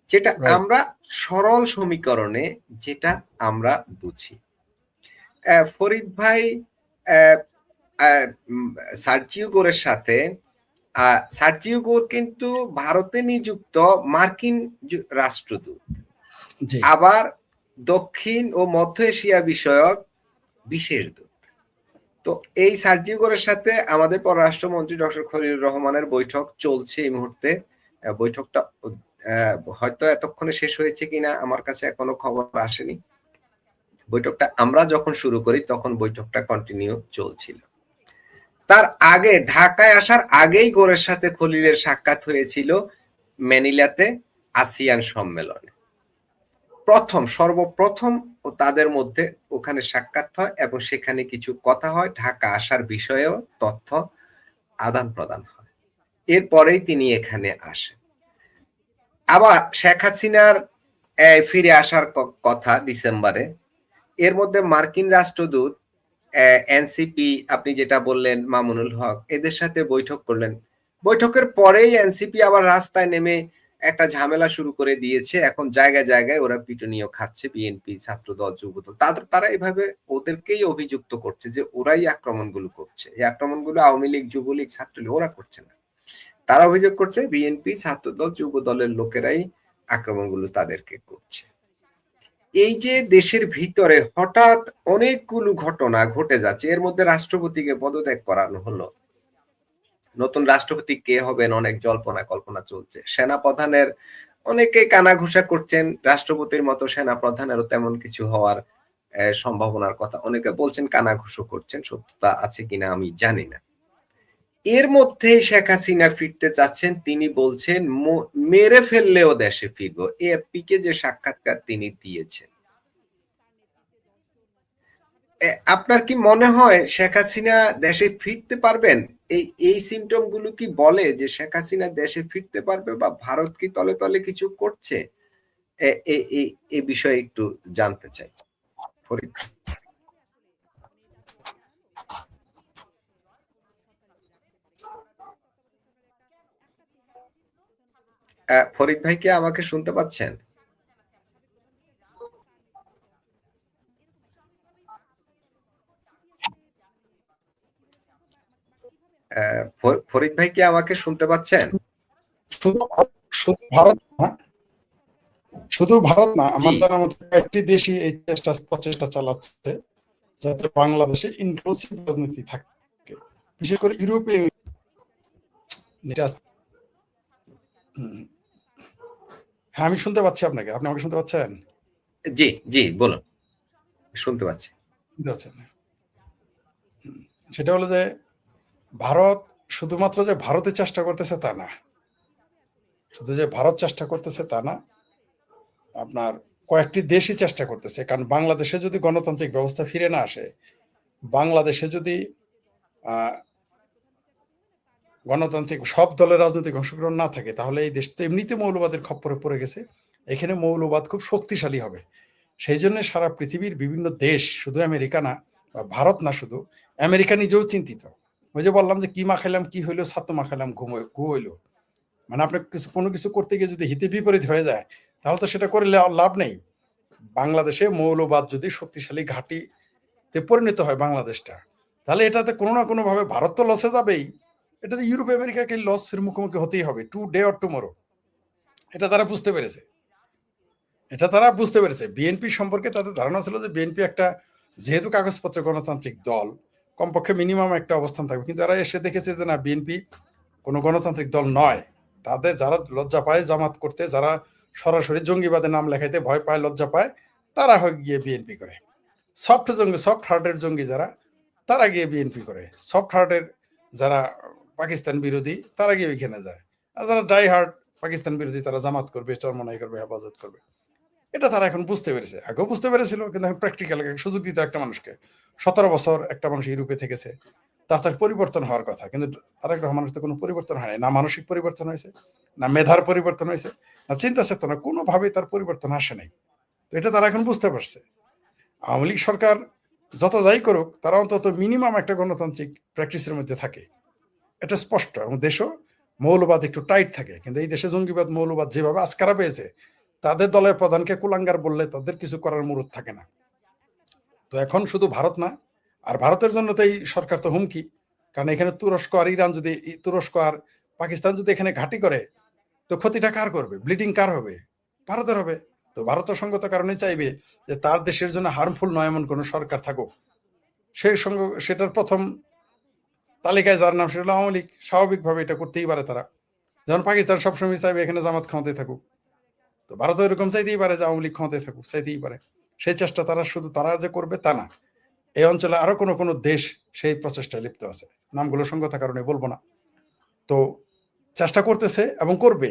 যেটা আমরা সরল সমীকরণে যেটা আমরা বুঝি। ফরিদ ভাই সার্জিও গোরের সাথে, সার্জিও গোর কিন্তু ভারতে নিযুক্ত মার্কিন রাষ্ট্রদূত, আবার দক্ষিণ ও মধ্য এশিয়া বিষয়ক বিশেষ দূত। তো এই সার্জিও গোরের সাথে আমাদের পররাষ্ট্রমন্ত্রী ডক্টর খলিলুর রহমানের বৈঠক চলছে এই মুহূর্তে। বৈঠকটা হয়তো এতক্ষণে শেষ হয়েছে কিনা আমার কাছে এখনো খবর আসেনি। বৈঠকটা আমরা যখন শুরু করি তখন বৈঠকটা কন্টিনিউ চলছিল। তার আগে ঢাকায় আসার আগেই গোরের সাথে খলিলের সাক্ষাৎ হয়েছিল ম্যানিলাতে আসিয়ান সম্মেলনে। সর্বপ্রথম তাদের মধ্যে ওখানে সাক্ষাৎ হয় এবং সেখানে কিছু কথা হয়, ঢাকা আসার বিষয়েও তথ্য আদান প্রদান হয়। এরপরেই তিনি এখানে আসেন। আবার শেখ হাসিনার ফিরে আসার কথা ডিসেম্বরে, এর মধ্যে মার্কিন রাষ্ট্রদূত এনসিপি, আপনি যেটা বললেন মামুনুল হক, এদের সাথে বৈঠক করলেন। বৈঠকের পরেই এনসিপি আবার রাস্তায় নেমে একটা ঝামেলা শুরু করে দিয়েছে। এখন জায়গায় জায়গায় ওরা পিটুনিও খাচ্ছে, বিএনপি, ছাত্রদল, যুবদল। তারা এইভাবে ওদেরকেই অভিযুক্ত করছে যে ওরাই আক্রমণগুলো করছে। এই আক্রমণগুলো আওয়ামী লীগ, যুবলীগ, ছাত্রলীগ ওরা করছে না। তারা অভিযোগ করছে বিএনপি, ছাত্রদল, যুবদলের লোকেরাই আক্রমণগুলো তাদেরকে করছে। এই যে দেশের ভিতরে হঠাৎ অনেকগুলো ঘটনা ঘটে যাচ্ছে, এর মধ্যে রাষ্ট্রপতিকে পদত্যাগ করানো হলো। নতুন রাষ্ট্রপতি কে হবেন অনেক জল্পনা কল্পনা চলছে। সেনাপ্রধানের অনেকে কানাঘুষা করছেন, রাষ্ট্রপতির মতো সেনাপ্রধানেরও তেমন কিছু হওয়ার সম্ভাবনার কথা অনেকে বলছেন, কানাঘুষো করছেন। সত্যতা আছে কিনা আমি জানি না। এর মধ্যে শেখ হাসিনা ফিরতে চাচ্ছেন। তিনি বলছেন মেরে ফেললেও দেশে ফিরবো। এপিকে যে সাক্ষাৎকার তিনি দিয়েছেন, আপনার কি মনে হয় শেখ হাসিনা দেশে ফিরতে পারবেন? এই সিমটম গুলো কি বলে যে শেখ হাসিনা দেশে ফিরতে পারবে, বা ভারত কি তলে তলে কিছু করছে? এই বিষয়ে একটু জানতে চাই ফরিদ। ফরিদ ভাই কি আমাকে শুনতে পাচ্ছেন? ফরিদ ভাই কি আমাকে শুনতে পাচ্ছেন? শুধু ভারত না, শুধু ভারত না, আমার জি, জানার মতো কয়েকটি দেশই এই প্রচেষ্টা চালাচ্ছে যাতে বাংলাদেশে ইনক্লুসিভ রাজনীতি থাকে, বিশেষ করে ইউরোপে। হ্যাঁ, আমি শুনতে পাচ্ছি আপনাকে। আপনি আমাকে শুনতে পাচ্ছেন? জি, জি, বলুন। শুনতে পাচ্ছি। শুনতে পাচ্ছেন? সেটা হলো যে ভারত শুধুমাত্র যে ভারতে চেষ্টা করতেছে তা না, শুধু যে ভারত চেষ্টা করতেছে তা না, আপনার কয়েকটি দেশই চেষ্টা করতেছে। কারণ বাংলাদেশে যদি গণতান্ত্রিক ব্যবস্থা ফিরে না আসে, বাংলাদেশে যদি আহ, গণতান্ত্রিক সব দলের রাজনৈতিক অংশগ্রহণ না থাকে, তাহলে এই দেশ তো এমনিতে মৌলবাদের খপ্পরে পড়ে গেছে। এখানে মৌলবাদ খুব শক্তিশালী হবে। সেই জন্য সারা পৃথিবীর বিভিন্ন দেশ, শুধু আমেরিকা না বা ভারত না, শুধু আমেরিকা নিজেও চিন্তিত। ওই যে বললাম যে কি মাখাইলাম কি হইলো, ছাত্র মাখাইলাম ঘু হইলো। মানে আপনার কোনো কিছু করতে গিয়ে যদি হিতে বিপরীত হয়ে যায়, তাহলে তো সেটা করে লাভ নেই। বাংলাদেশে মৌলবাদ যদি শক্তিশালী ঘাঁটিতে পরিণত হয় বাংলাদেশটা, তাহলে এটাতে কোনো না কোনো ভাবে ভারত তো লসে যাবেই, এটাতে ইউরোপ আমেরিকাকে লসের মুখোমুখি হতেই হবে, টু ডে অর টুমোরো। এটা তারা বুঝতে পেরেছে। বিএনপি সম্পর্কে তাদের ধারণা ছিল যে বিএনপি একটা, যেহেতু কাগজপত্রে গণতান্ত্রিক দল, কমপক্ষে মিনিমাম একটা অবস্থান থাকবে। কিন্তু এরা এসে দেখেছে যে না, বিএনপি কোনো গণতান্ত্রিক দল নয়। তাদের যারা লজ্জা পায় জামাত করতে, যারা সরাসরি জঙ্গিবাদে নাম লেখাইতে ভয় পায়, লজ্জা পায়, তারা হয়ে গিয়ে বিএনপি করে। সফট হার্টের জঙ্গি যারা, তারা গিয়ে বিএনপি করে। সফট হার্টের যারা পাকিস্তান বিরোধী, তারা গিয়ে ওইখানে যায়। আর যারা ডাই হার্ট পাকিস্তান বিরোধী, তারা জামাত করবে, চরমনাই করবে, হেফাজত করবে। এটা তারা এখন বুঝতে পেরেছে। আগেও বুঝতে পেরেছিল, কিন্তু এখন প্র্যাকটিক্যাল সুযোগ দিতে একটা মানুষকে। 17 বছর একটা মানুষ ইউরোপে থেকেছে, তার পরিবর্তন হওয়ার কথা, কিন্তু তারেক রহমানের তো কোনো পরিবর্তন হয়নি। না মানসিক পরিবর্তন হয়েছে, না মেধার পরিবর্তন হয়েছে, না চিন্তা চেতনা, কোনোভাবেই তার পরিবর্তন আসে নাই। তো এটা তারা এখন বুঝতে পারছে। আওয়ামী লীগ সরকার যত যাই করুক, তারা অন্তত মিনিমাম একটা গণতান্ত্রিক প্র্যাকটিসের মধ্যে থাকে, এটা স্পষ্ট। এবং দেশও মৌলবাদ একটু টাইট থাকে। কিন্তু এই দেশে জঙ্গিবাদ, মৌলবাদ যেভাবে আজকারা পেয়েছে, তাদের দলের প্রধানকে কুলাঙ্গার বললে তাদের কিছু করার মুরুদ থাকে না। তো এখন শুধু ভারত না, আর ভারতের জন্য তো এই সরকার তো হুমকি। কারণ এখানে তুরস্ক আর ইরান যদি, তুরস্ক আর পাকিস্তান যদি এখানে ঘাঁটি করে, তো ক্ষতিটা কার করবে? ব্লিডিং কার হবে? ভারতের হবে। তো ভারত সঙ্গত কারণে চাইবে যে তার দেশের জন্য হার্মফুল নয় এমন কোনো সরকার থাকুক। সেই সঙ্গে সেটার প্রথম তালিকায় যার নাম, সেটা হলো আওয়ামী লীগ। স্বাভাবিকভাবে এটা করতেই পারে তারা। যেমন পাকিস্তান সবসময় চাইবে এখানে জামাত ক্ষমতায় থাকুক, তো ভারত এরকম চাইতেই পারে যে আওয়ামী লীগ ক্ষমতায় থাকুক, চাইতেই পারে। সেই চেষ্টা তারা শুধু তারা যে করবে তা না, এই অঞ্চলে আরো কোনো কোনো দেশ সেই প্রচেষ্টায় লিপ্ত আছে। নামগুলো সঙ্গত কারণে বলবো না। তো চেষ্টা করতেছে এবং করবে।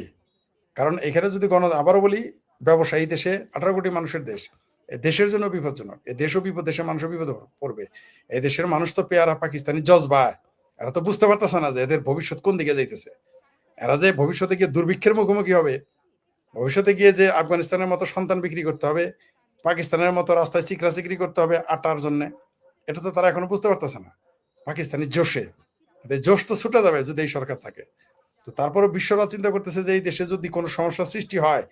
কারণ এখানে যদি আবারও বলি, ব্যবসা, এই দেশে 18 কোটি মানুষের দেশ, এই দেশের জন্য বিপজ্জনক, এই দেশও বিপদ, দেশের মানুষও বিপদে পড়বে। এই দেশের মানুষ তো পেয়ারা পাকিস্তানি জজবা, এরা তো বুঝতে পারতেছে না যে এদের ভবিষ্যৎ কোন দিকে যাইতেছে। এরা যে ভবিষ্যতে গিয়ে দুর্ভিক্ষের মুখোমুখি হবে, ভবিষ্যতে গিয়ে যে আফগানিস্তানের মতো সন্তান বিক্রি করতে হবে, পাকিস্তানের মতো রাস্তায় চিকরা চিকরি করতে হবে আটার জন্য, এটা তো তারা এখনো বুঝতে পারতেছে না। পাকিস্তানি জোশে, এদের জোশ তো ছুটে যাবে যদি এই সরকার থাকে। তো তারপরে বিশ্বরা চিন্তা করতেছে যে এই দেশে যদি কোনো সমস্যা সৃষ্টি হয়,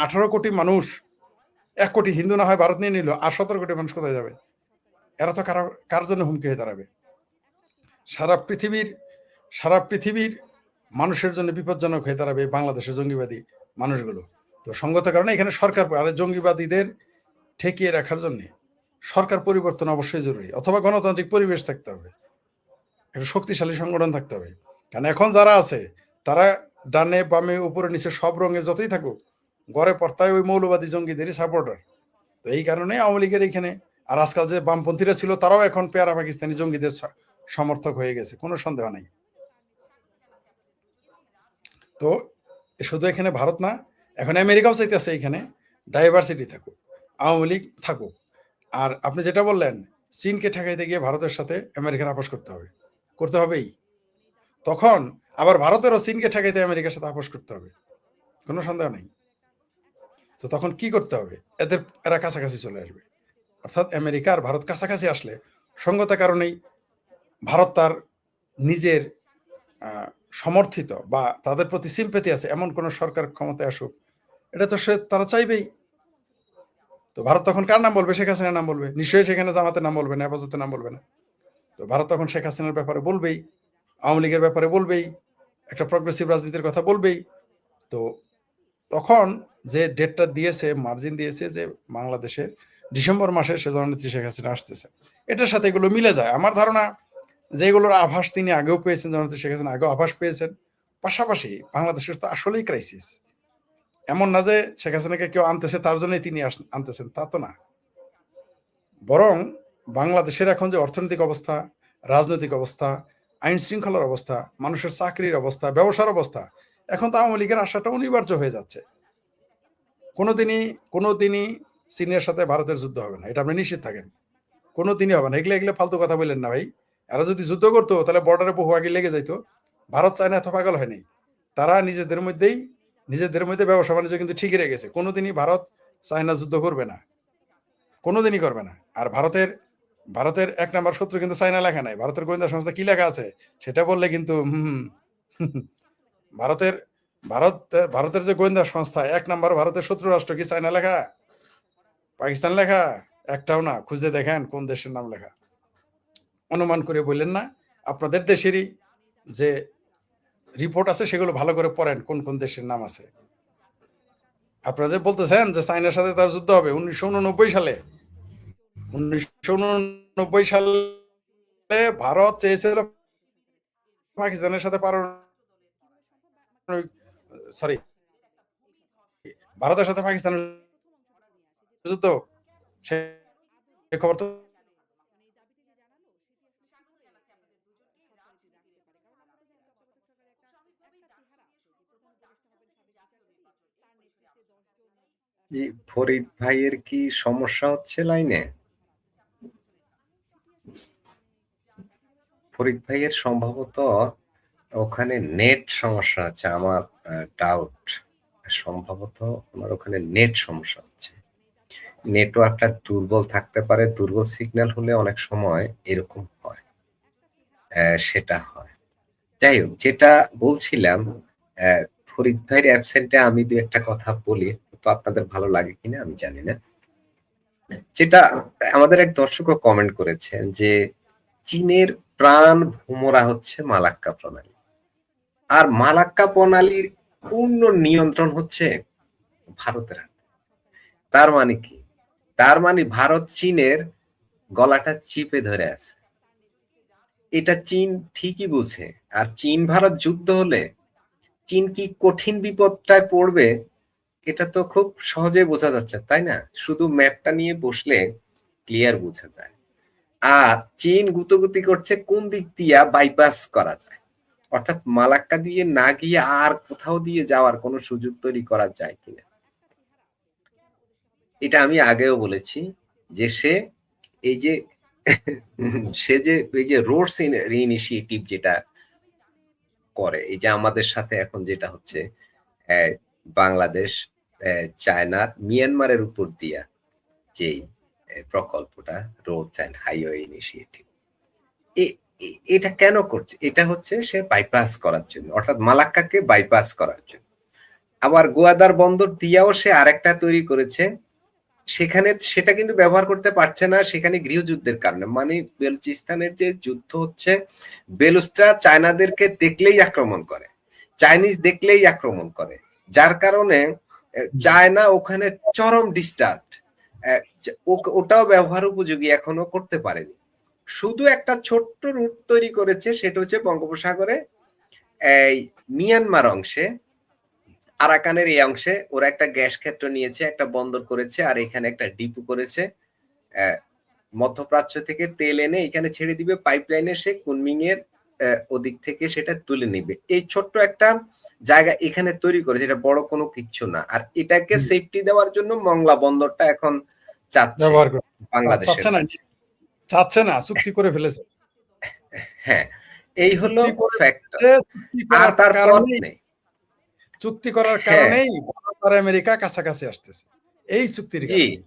18 কোটি মানুষ, 1 কোটি হিন্দু না হয় ভারত নিয়ে নিল, আর 17 কোটি মানুষ কোথায় যাবে? এরা তো কার জন্য হুমকি হয়ে দাঁড়াবে? সারা পৃথিবীর সারা পৃথিবীর মানুষের জন্য বিপজ্জনক হয়ে দাঁড়াবে এই বাংলাদেশের জঙ্গিবাদী মানুষগুলো। তো সঙ্গত কারণে এখানে সরকার আর জঙ্গিবাদীদের ঠেকিয়ে রাখার জন্য সরকার পরিবর্তন অবশ্যই জরুরি, অথবা গণতান্ত্রিক পরিবেশ থাকতে হবে, একটা শক্তিশালী সংগঠন থাকতে হবে। কারণ এখন যারা আছে তারা ডানে বামে উপরে নিচে সব রঙে যতই থাকুক, গড়ে পড়তায় ওই মৌলবাদী জঙ্গিদেরই সাপোর্টার। তো এই কারণে আওয়ামী লীগের এখানে, আর আজকাল যে বামপন্থীরা ছিল তারাও এখন পেয়ারা পাকিস্তানি জঙ্গিদের সমর্থক হয়ে গেছে, কোনো সন্দেহ নাই। তো শুধু এখানে ভারত না, এখন আমেরিকাও চাইতেছে এখানে ডাইভার্সিটি থাকুক, আওয়ামী লীগ থাকুক। আর আপনি যেটা বললেন, চীনকে ঠেকাইতে গিয়ে ভারতের সাথে আমেরিকার আপোষ করতে হবে, করতে হবেই। তখন আবার ভারতেরও চীনকে ঠেকাইতে আমেরিকার সাথে আপোষ করতে হবে, কোনো সন্দেহ নেই। তো তখন কি করতে হবে? এরা কাছাকাছি চলে আসবে, অর্থাৎ আমেরিকা আর ভারত কাছাকাছি আসলে সঙ্গত কারণেই ভারত তার নিজের সমর্থিত বা তাদের প্রতি সিম্পেথি আছে এমন কোন সরকার ক্ষমতায় আসুক, এটা তো তারা চাইবেই। তো ভারত তখন কার নাম বলবে? শেখ হাসিনার নাম বলবে নিশ্চয়ই, সেখানে জামাতের নাম বলবে না, হেফাজতের নাম বলবে না। তো ভারত তখন শেখ হাসিনার ব্যাপারে বলবেই, আওয়ামী লীগের ব্যাপারে বলবেই, একটা প্রগ্রেসিভ রাজনীতির কথা বলবেই। তো তখন যে ডেটটা দিয়েছে, মার্জিন দিয়েছে যে বাংলাদেশের ডিসেম্বর মাসে সে জননেত্রী শেখ হাসিনা আসতেছে, এটার সাথে এগুলো মিলে যায়। আমার ধারণা যে এগুলোর আভাস তিনি আগেও পেয়েছেন, জননেত্রী শেখ হাসিনা আগেও আভাস পেয়েছেন। পাশাপাশি বাংলাদেশের তো আসলেই ক্রাইসিস, এমন না যে শেখ হাসিনাকে কেউ আনতেছে তার জন্যই তিনি আনতেছেন, তা তো না। বরং বাংলাদেশের এখন যে অর্থনৈতিক অবস্থা, রাজনৈতিক অবস্থা, আইন শৃঙ্খলার অবস্থা, মানুষের চাকরির অবস্থা, ব্যবসার অবস্থা, এখন তো আওয়ামী লীগের আসাটা অনিবার্য হয়ে যাচ্ছে। কোনোদিনই চীনের সাথে ভারতের যুদ্ধ হবে না, এটা আপনি নিশ্চিত থাকেন। কোনোদিনই হবে না। এগুলো ফালতু কথা বললেন না ভাই। এরা যদি যুদ্ধ করতো তাহলে বর্ডারে বহু আগে লেগে যাইতো। ভারত চায়না এত পাগল হয়নি। তারা নিজেদের মধ্যে ব্যবসা বাণিজ্য কিন্তু ঠিকই রেখেছে। কোনোদিনই ভারত চায়না যুদ্ধ করবে না, কোনোদিনই করবে না। আর ভারতের 1 নাম্বার শত্রু কিন্তু চায়না লেখা নাই। ভারতের গোয়েন্দা সংস্থা কি লেখা আছে সেটা বললে কিন্তু ভারতের ভারত ভারতের যে গোয়েন্দা সংস্থা 1 নাম্বার ভারতের শত্রু রাষ্ট্র কি চায়না লেখা, পাকিস্তান লেখা? একটাও না। খুঁজে দেখেন কোন দেশের নাম লেখা। অনুমান করে বললেন না, আপনাদের দেশেরই যে রিপোর্ট আছে সেগুলো ভালো করে পড়েন, কোন কোন দেশের নাম আছে। আপনারা যে বলতেছেন যে চায়নার সাথে তার যুদ্ধ হবে 1989 সালে, 1989 সালে ভারত চেয়েছিল পাকিস্তানের সাথে পারমাণবিক, সরি, ভারতের সাথে পাকিস্তানের যুদ্ধ, সে খবর তো জি, ফরিদ ভাইয়ের কি সমস্যা হচ্ছে লাইনে? ফরিদ ভাইয়ের সম্ভবত ওখানে নেট সমস্যা হচ্ছে, আমার ডাউট। সম্ভবত আমার ওখানে নেট সমস্যা হচ্ছে, নেটওয়ার্কটা দুর্বল থাকতে পারে। দুর্বল সিগন্যাল হলে অনেক সময় এরকম হয়, সেটা হয়। যাই হোক, যেটা বলছিলাম, ফরিদ ভাইয়ের অ্যাবসেন্টে আমি দু একটা কথা বলি, তো আপনাদের ভালো লাগে কিনা আমি জানি না। যেটা আমাদের এক দর্শকও কমেন্ট করেছেন যে চীনের প্রাণ ভোমরা হচ্ছে মালাক্কা প্রণালী, আর মালাক্কা প্রণালীর পূর্ণ নিয়ন্ত্রণ হচ্ছে ভারতের হাতে। তার মানে কি? তার মানে ভারত চীনের গলাটা চিপে ধরে আছে। এটা চীন ঠিকই বুঝে। আর চীন ভারত যুদ্ধ হলে চীন কি কঠিন বিপদটায় পড়বে, এটা তো খুব সহজে বোঝা যাচ্ছে, তাই না? শুধু ম্যাপটা নিয়ে বসলে ক্লিয়ার বোঝা যায়। আর চীন গুতগুতি করছে কোন দিক দিয়া বাইপাস করা যায়, অর্থাৎ মালাক্কা দিয়ে না গিয়ে আর কোথাও দিয়ে যাওয়ার কোনো সুযোগ তৈরি করা যায় কিনা। এটা আমি আগেও বলেছি যে এই যে সে যে এই যে রোডস ইনিশিয়েটিভ যেটা করে, এই যে আমাদের সাথে এখন যেটা হচ্ছে বাংলাদেশ, চায়নার, মিয়ানমারের উপর দিয়া যেই প্রকল্পটা, রোড অ্যান্ড হাইওয়ে ইনিশিয়েটিভ, এটা কেন করছে? এটা হচ্ছে সে বাইপাস করার জন্য, অর্থাৎ মালাক্কাকে বাইপাস করার জন্য। আবার গোয়াদার বন্দর দিয়াও সে আরেকটা তৈরি করেছে, সেখানে সেটা কিন্তু ব্যবহার করতে পারছে না, সেখানে গৃহযুদ্ধের কারণে। মানে বেলুচিস্তানের যে যুদ্ধ হচ্ছে, বেলুচরা চায়নাদেরকে দেখলেই আক্রমণ করে, চাইনিজ দেখলেই আক্রমণ করে, যার কারণে চায়না ওখানে চরম ডিস্টার্ব, ওটাও ব্যবহার উপযোগী এখনো করতে পারেনি। শুধু একটা ছোট্ট রুট তৈরি করেছে, সেটা হচ্ছে বঙ্গোপসাগরে এই মিয়ানমার অংশে, আরাকানের এই অংশে ওরা একটা গ্যাস ক্ষেত্র নিয়েছে, একটা বন্দর করেছে, আর এখানে একটা ডিপো করেছে। মধ্যপ্রাচ্য থেকে তেল এনে এখানে ছেড়ে দিবে পাইপলাইনে, সে কুনমিং এর ওদিক থেকে সেটা তুলে নিবে। এই ছোট্ট একটা জায়গা এখানে তৈরি করেছে, এটা বড় কোনো কিচ্ছু না। আর এটাকে সেফটি দেওয়ার জন্য মংলা বন্দরটা এখন চাচ্ছে বাংলাদেশের কাছে। চাচ্ছে না, চুক্তি করে ফেলেছে। হ্যাঁ, এই হলো ফ্যাক্টর। আর তার পথ নেই, চুক্তি করার কারণেই ভারত আর আমেরিকা কাছাকাছি আসতেছে এই চুক্তির কারণে।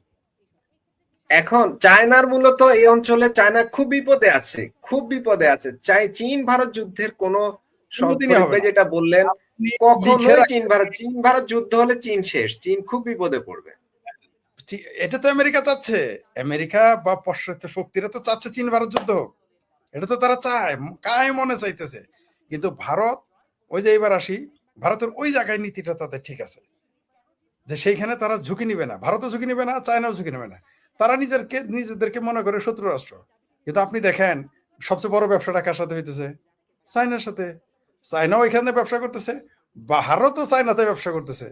এখন চায়নার মূলত এই অঞ্চলে চায়না খুব বিপদে আছে, খুব বিপদে আছে। চীন ভারত যুদ্ধের কোনো যেটা বললেন, কখনোই চীন ভারত যুদ্ধ হলে চীন শেষ, চীন খুব বিপদে পড়বে। এটা তো আমেরিকা চাচ্ছে, আমেরিকা বা পাশ্চাত্য শক্তিরা তো চাচ্ছে চীন ভারত যুদ্ধ, এটা তো তারা চায়, কায় মনে চাইতেছে। কিন্তু ভারত, ওই যে এবার আসি, ভারতের ওই জায়গায় নীতিটা তাদের ঠিক আছে যে সেইখানে তারা ঝুঁকি নিবে না, ভারতও ঝুঁকি নিবে না, চায়নাও ঝুঁকি নেবে না। তারা নিজেদেরকে মনে করে শত্রু রাষ্ট্র। কিন্তু আপনি দেখেন সবচেয়ে বড় ব্যবসাটা কার সাথে হইতেছে? চায়নার সাথে। চায়নাও এখানে ব্যবসা করতেছে, ভারতও চায়নাতে ব্যবসা করতেছে,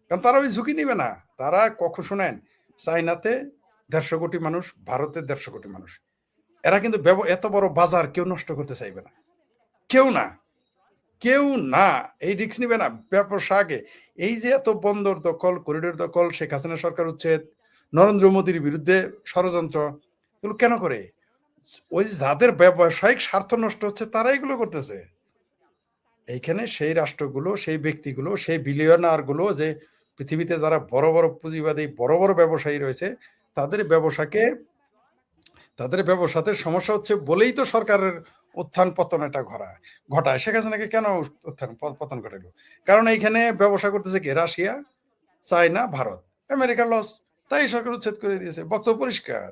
কারণ তারা ওই ঝুঁকি নিবে না। তারা কখন শোনেন, চায়নাতে 150 কোটি মানুষ, ভারতে 150 কোটি মানুষ, এরা কিন্তু এত বড় বাজার কেউ নষ্ট করতে চাইবে না, কেউ না, কেউ না, এই রিস্ক নিবে না ব্যবসা আগে। এই যে এত বন্দর দখল, করিডোর দখল, শেখ হাসিনা সরকার উচ্ছেদ, নরেন্দ্র মোদীর বিরুদ্ধে ষড়যন্ত্র, এগুলো কেন করে? ওই যাদের ব্যবসায়িক স্বার্থ নষ্ট হচ্ছে তারা এগুলো করতেছে। এইখানে সেই রাষ্ট্রগুলো, সেই ব্যক্তিগুলো, সেই বিলিয়নার গুলো, যে পৃথিবীতে যারা বড় বড় পুঁজিবাদী, বড় বড় ব্যবসায়ী রয়েছে, তাদের ব্যবসাতে সমস্যা হচ্ছে বলেই তো সরকারের উত্থান পতন এটা ঘটায়। শেখ হাসিনাকে কেন উত্থান পতন ঘটাইলো? কারণ এইখানে ব্যবসা করতেছে কি? Russia, China, Bharat, America loss, তাই সরকার উচ্ছেদ করে দিয়েছে, বক্তব্য পরিষ্কার।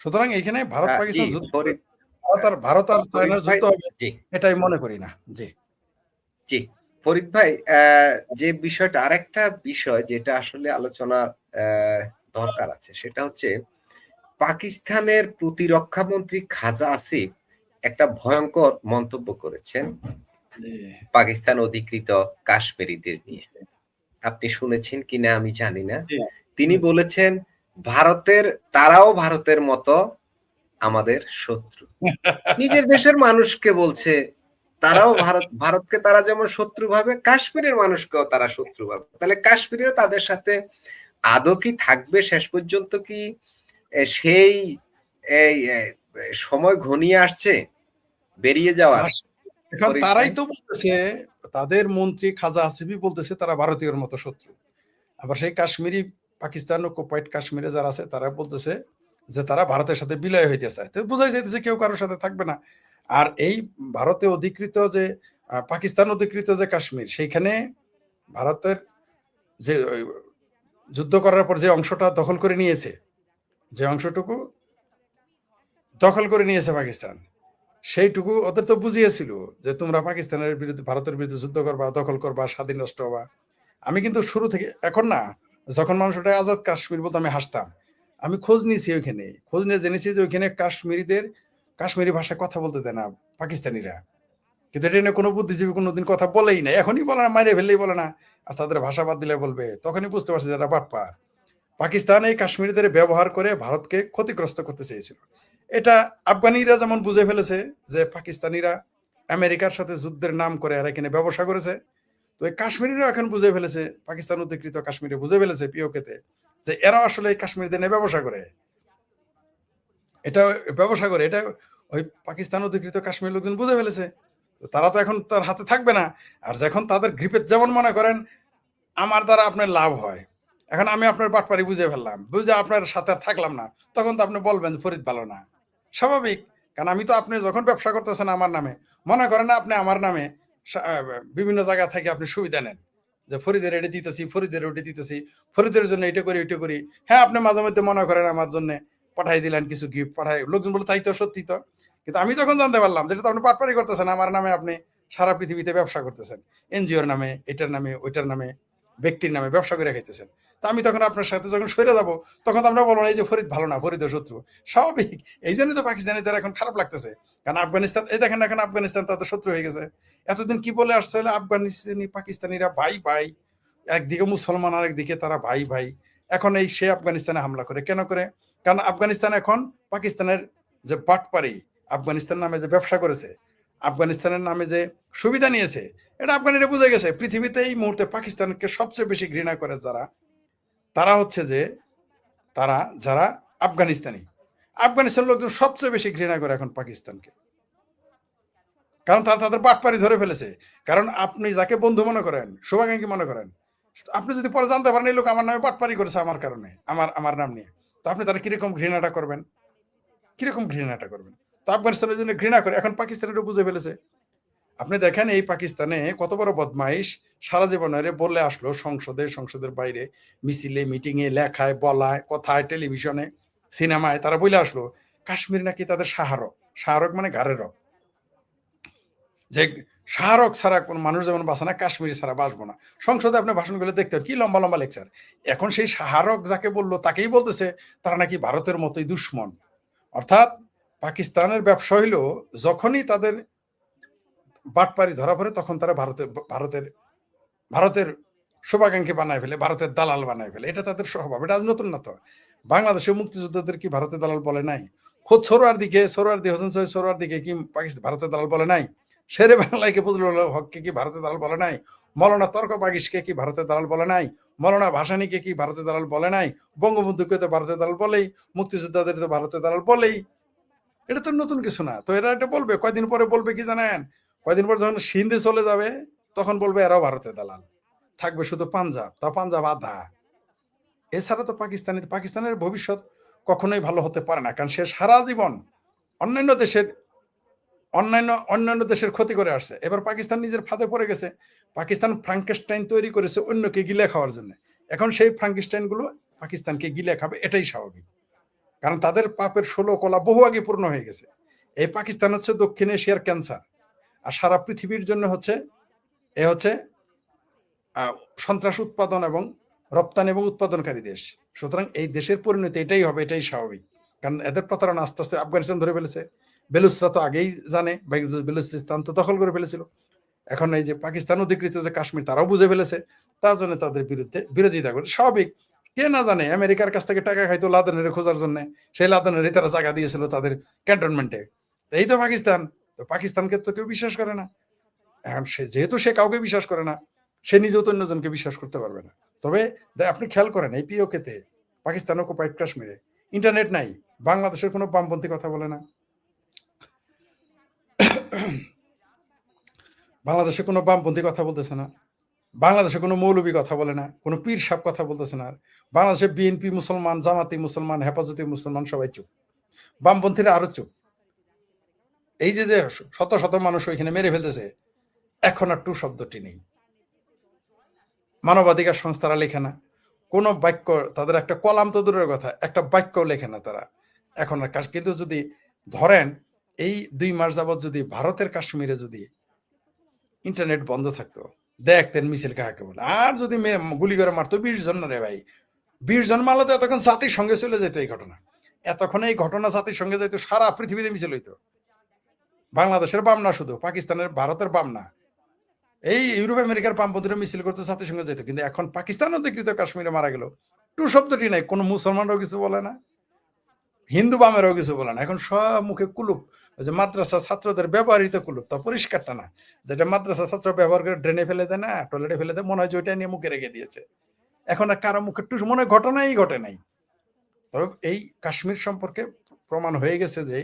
সুতরাং এইখানে ভারত পাকিস্তান যুদ্ধ, ভারত আর চায়নার যুদ্ধ হবে এটাই মনে করি না। জি জি ফরিদ ভাই, যে বিষয়টা, আরেকটা বিষয় যেটা আসলে আলোচনা দরকার আছে, সেটা হচ্ছে পাকিস্তানের প্রতিরক্ষা মন্ত্রী খাজা আসিফ একটা ভয়ঙ্কর মন্তব্য করেছেন পাকিস্তান অধিকৃত কাশ্মীরিদের নিয়ে। আপনি শুনেছেন কিনা আমি জানি না। তিনি বলেছেন তারাও ভারতের মতো আমাদের শত্রু। নিজের দেশের মানুষকে বলছে তারাও ভারতকে তারা যেমন শত্রু ভাবে, কাশ্মীরের মানুষকেও তারা শত্রু ভাবে। তাহলে কাশ্মীরেও তাদের সাথে আদৌ কি থাকবে শেষ পর্যন্ত? কি সেই সময় ঘনিয়ে আসছে বেরিয়ে যাওয়ার? এখন তারাই তো বলতেছে, তাদের মন্ত্রী খাজা আসিফই বলতেছে তারা ভারতীয়র মতো শত্রু। আবার সেই কাশ্মীরি, পাকিস্তান অকুপাইড কাশ্মীরে যারা আছে তারা বলতেছে যে তারা ভারতের সাথে বিলয় হইতে চায়। তো বোঝাই যাইতেছে কেউ কারোর সাথে থাকবে না। আর এই ভারতে অধিকৃত যে, পাকিস্তান অধিকৃত যে কাশ্মীর, সেইখানে ভারতের যে যুদ্ধ করার পর যে অংশটা দখল করে নিয়েছে, যে অংশটুকু দখল করে নিয়েছে পাকিস্তান, সেইটুকু ওদের তো বুঝিয়েছিল যে তোমরা পাকিস্তানের বিরুদ্ধে, ভারতের বিরুদ্ধে যুদ্ধ করবা, দখল করবা, স্বাধীন রাষ্ট্র হবা। আমি কিন্তু শুরু থেকে, এখন না, যখন মানুষ ওটা আজাদ কাশ্মীর বলতো আমি হাসতাম। আমি খোঁজ নিয়েছি, ওইখানে খোঁজ নিয়ে জেনেছি যে ওইখানে কাশ্মীরিদের কাশ্মীরি ভাষায় কথা বলতে দেয় না পাকিস্তানিরা। কিন্তু এটা নিয়ে কোনো বুদ্ধিজীবী কোনোদিন কথা বলেই না, এখনই বলে না, মাইরে ফেললেই বলে না, আর তাদের ভাষা বাদ দিলে বলবে, তখনই বুঝতে পারছে যারা বাটপার। পাকিস্তান এই কাশ্মীরিদের ব্যবহার করে ভারতকে ক্ষতিগ্রস্ত করতে চেয়েছিল। এটা আফগানিরা যেমন বুঝে ফেলেছে যে পাকিস্তানিরা আমেরিকার সাথে যুদ্ধের নাম করে আর এখানে ব্যবসা করেছে, তো এই কাশ্মীরিরা এখন বুঝে ফেলেছে, পাকিস্তান অধিকৃত কাশ্মীরে বুঝে ফেলেছে পিওকেতে, যে এরা আসলে এই কাশ্মীরদের নিয়ে ব্যবসা করে, এটা ব্যবসা করে, এটা ওই পাকিস্তান অধিকৃত কাশ্মীর লোকজন বুঝে ফেলেছে। তো তারা তো এখন তার হাতে থাকবে না। আর যখন তাদের গ্রিপে, যেমন মনে করেন আমার দ্বারা আপনার লাভ হয়, এখন আমি আপনার বাটপারি বুঝে ফেললাম, বুঝে আপনার সাথে আর থাকলাম না, তখন তো আপনি বলবেন ফরিদ ভালো না, স্বাভাবিক। কারণ আমি তো, আপনি যখন ব্যবসা করতেছেন আমার নামে, মনে করেন না আপনি আমার নামে বিভিন্ন জায়গা থেকে আপনি সুবিধা নেন, যে ফরিদের এটা দিতেছি, ফরিদের ওটা দিতেছি, ফরিদের জন্য এটা করি ওইটা করি। হ্যাঁ, আপনি মাঝে মধ্যে মনে করেন আমার জন্য পাঠাই দিলেন কিছু গিফট, পাঠাই, লোকজন বলে তাই তো, সত্যি তো। কিন্তু আমি যখন জানতে পারলাম যেটা তো আপনি বাটপারি করতেছেন, আমার নামে আপনি সারা পৃথিবীতে ব্যবসা করতেছেন, এনজিওর নামে, এটার নামে, ওইটার নামে, ব্যক্তির নামে ব্যবসা করে খাইতেছেন, তা আমি তখন আপনার সাথে যখন সরে যাবো, তখন তো আমরা বলবো না এই যে ফরিদ ভালো না, ফরিদের শত্রু, স্বাভাবিক। এই জন্যই তো পাকিস্তানিদের এখন খারাপ লাগতেছে। কারণ আফগানিস্তান, এই দেখেন এখন আফগানিস্তান তাদের শত্রু হয়ে গেছে। এতদিন কি বলে আসছে হলে আফগানিস্তানি পাকিস্তানিরা ভাই ভাই, একদিকে মুসলমান আর একদিকে তারা ভাই ভাই। এখন এই সে আফগানিস্তানে হামলা করে কেন করে? কারণ আফগানিস্তান এখন পাকিস্তানের যে বাটপারি, আফগানিস্তান নামে যে ব্যবসা করেছে, আফগানিস্তানের নামে যে সুবিধা নিয়েছে, এটা আফগানিরা বুঝে গেছে। পৃথিবীতে এই মুহূর্তে পাকিস্তানকে সবচেয়ে বেশি ঘৃণা করে যারা, তারা হচ্ছে যে তারা যারা আফগানিস্তানি, আফগানিস্তানের লোকজন সবচেয়ে বেশি ঘৃণা করে এখন পাকিস্তানকে। কারণ তারা তাদের বাটপারি ধরে ফেলেছে। কারণ আপনি যাকে বন্ধু মনে করেন, শুভাকাঙ্ক্ষী মনে করেন, আপনি যদি পরে জানতে পারেন এই লোক আমার নামে বাটপারি করেছে আমার কারণে, আমার নাম নিয়ে, তো আপনি তারা কিরকম ঘৃণাটা করবেন, কিরকম ঘৃণাটা করবেন? তো আফগানিস্তানের জন্য ঘৃণা করে, এখন পাকিস্তানেরও বুঝে ফেলেছে। আপনি দেখেন এই পাকিস্তানে কত বড় বদমাইশ, সারা জীবনের বলে আসলো সংসদে, সংসদের বাইরে, মিছিলে, মিটিংয়ে, লেখায়, বলায়, কথায়, টেলিভিশনে, সিনেমায়, তারা বলে আসলো কাশ্মীর নাকি তাদের শাহরগ। শাহরগ মানে ঘাড়ের রগ, যে শাহরগ ছাড়া কোন মানুষ যেমন বাঁচে না, কাশ্মীরি ছাড়া বাঁচবো না। সংসদে আপনি ভাষণগুলো দেখতে কি লম্বা লম্বা লেকচার। এখন সেই শাহরগ যাকে বললো তাকেই বলতেছে তারা নাকি ভারতের মতোই দুশ্মন। অর্থাৎ পাকিস্তানের ব্যবসা হইলো, যখনই তাদের বাটপারি ধরা পড়ে তখন তারা ভারতের ভারতের ভারতের শুভাকাঙ্ক্ষী বানায় ফেলে, ভারতের দালাল বানায় ফেলে। এটা তাদের স্বভাব, এটা আজ নতুন না তো। বাংলাদেশের মুক্তিযোদ্ধাদের কি ভারতের দালাল বলে নাই? খোদ সোহরাওয়ার্দী, হোসেন শহীদ সোহরাওয়ার্দীকে কি পাকিস্তান ভারতের দালাল বলে নাই? শেরে বাংলাকে ফজলুল হককে কি ভারতের দালাল বলে নাই? মৌলানা তর্ক বাগিশকে কি ভারতের দালাল বলে নাই? মৌলানা ভাসানীকে কি ভারতের দালাল বলে নাই? বঙ্গবন্ধুকে তো ভারতের দালাল বলেই, মুক্তিযোদ্ধাদের তো ভারতের দালাল বলেই। এটা তো নতুন কিছু না। তো এরা এটা বলবে, কয়দিন পরে বলবে কি জানেন? কয়দিন পর যখন সিন্ধে চলে যাবে, তখন বলবে এরাও ভারতের দালাল। থাকবে শুধু পাঞ্জাব, তা পাঞ্জাব আধা। এছাড়া তো পাকিস্তানের ভবিষ্যৎ কখনোই ভালো হতে পারে না। কারণ সে সারা জীবন অন্যান্য দেশের অন্যান্য দেশের ক্ষতি করে আসছে। এবার পাকিস্তান নিজের ফাঁদে পড়ে গেছে। পাকিস্তান ফ্রাঙ্কেস্টাইন তৈরি করেছে অন্যকে গিলে খাওয়ার জন্য। এখন সেই ফ্রাঙ্কেস্টাইন গুলো পাকিস্তানকে গিলে খাবে, এটাই স্বাভাবিক। কারণ তাদের পাপের 16 কলা বহু আগে পূর্ণ হয়ে গেছে। এই পাকিস্তান হচ্ছে দক্ষিণ এশিয়ার ক্যান্সার, আর সারা পৃথিবীর জন্য হচ্ছে সন্ত্রাস উৎপাদন এবং রপ্তানি এবং উৎপাদনকারী দেশ। সুতরাং এই দেশের পরিণতি এটাই হবে, এটাই স্বাভাবিক। কারণ এদের প্রতারণা আস্তে আস্তে আফগানিস্তান ধরে ফেলেছে। বেলুচরা তো আগেই জানে, বেলুচিস্তান তো দখল করে ফেলেছিল। এখন এই যে পাকিস্তান অধিকৃত যে কাশ্মীর, তারাও বুঝে ফেলেছে, তার জন্য তাদের বিরুদ্ধে বিরোধিতা করে। স্বাভাবিক। কে না জানে আমেরিকার কাছ থেকে টাকা খাইতো লাদেনের খোঁজার জন্য, সেই লাদেনের তারা জায়গা দিয়েছিল তাদের ক্যান্টনমেন্টে। এই তো পাকিস্তান, তো পাকিস্তানকে তো কেউ বিশ্বাস করে না। এখন যেহেতু সে কাউকে বিশ্বাস করে না, সে নিজেও তো অন্যজনকে বিশ্বাস করতে পারবে না। তবে আপনি খেয়াল করেন এই পিওকেতে, পাকিস্তান অকুপাইড কাশ্মীরে ইন্টারনেট নাই, বাংলাদেশের কোনো বামপন্থী কথা বলে না, বাংলাদেশে কোনো বামপন্থী কথা বলতেছে না, বাংলাদেশে কোনো মৌলবী কথা বলে না, কোনো পীর সাহেব কথা বলতেছে না। আর বাংলাদেশে বিএনপি মুসলমান, জামাতি মুসলমান, হেফাজতি মুসলমান সবাই চুপ, বামপন্থীরা আরো চুপ। এই যে শত শত মানুষ ওইখানে মেরে ফেলতেছে, এখন আর টু শব্দটি নেই। মানবাধিকার সংস্থারা লেখে না কোনো বাক্য, তাদের একটা কলাম তো দূরের কথা, একটা বাক্যও লেখে না তারা এখন আর। কিন্তু যদি ধরেন এই 2 মাস যাবৎ যদি ভারতের কাশ্মীরে যদি ইন্টারনেট বন্ধ থাকতো, দেখতেন মিছিল কাকে বলে। আর যদি গুলি করে মারতো 20 জন না রে ভাই, 20 জন মারলে তো এতক্ষণ জাতির সঙ্গে চলে যেত এই ঘটনা। এতক্ষণ এই ঘটনা জাতির সঙ্গে যেত, সারা পৃথিবীতে মিছিল হইতো। বাংলাদেশের বাম না শুধু, পাকিস্তানের, ভারতের বাম না, এই ইউরোপ আমেরিকার বামপন্থীরা মিছিল করতে জাতির সঙ্গে যেত। কিন্তু এখন পাকিস্তান অধিকৃত কাশ্মীরে মারা গেল, টু শব্দটি নাই। কোনো মুসলমানরাও কিছু বলে না, হিন্দু বামেরাও কিছু বলে না। এখন সব মুখে কুলুপ, ওই যে মাদ্রাসা ছাত্রদের ব্যবহৃত কুলুপ, তা পরিষ্কারটা না, যেটা মাদ্রাসা ছাত্র ব্যবহার করে ড্রেনে ফেলে দেয় না, টয়লেটে ফেলে দেয়, মনে হয় যে ওইটা নিয়ে মুখে রেখে দিয়েছে। এখন আর কারো মুখে টুস মনে হয় ঘটনাই ঘটে নাই। তবে এই কাশ্মীর সম্পর্কে প্রমাণ হয়ে গেছে যে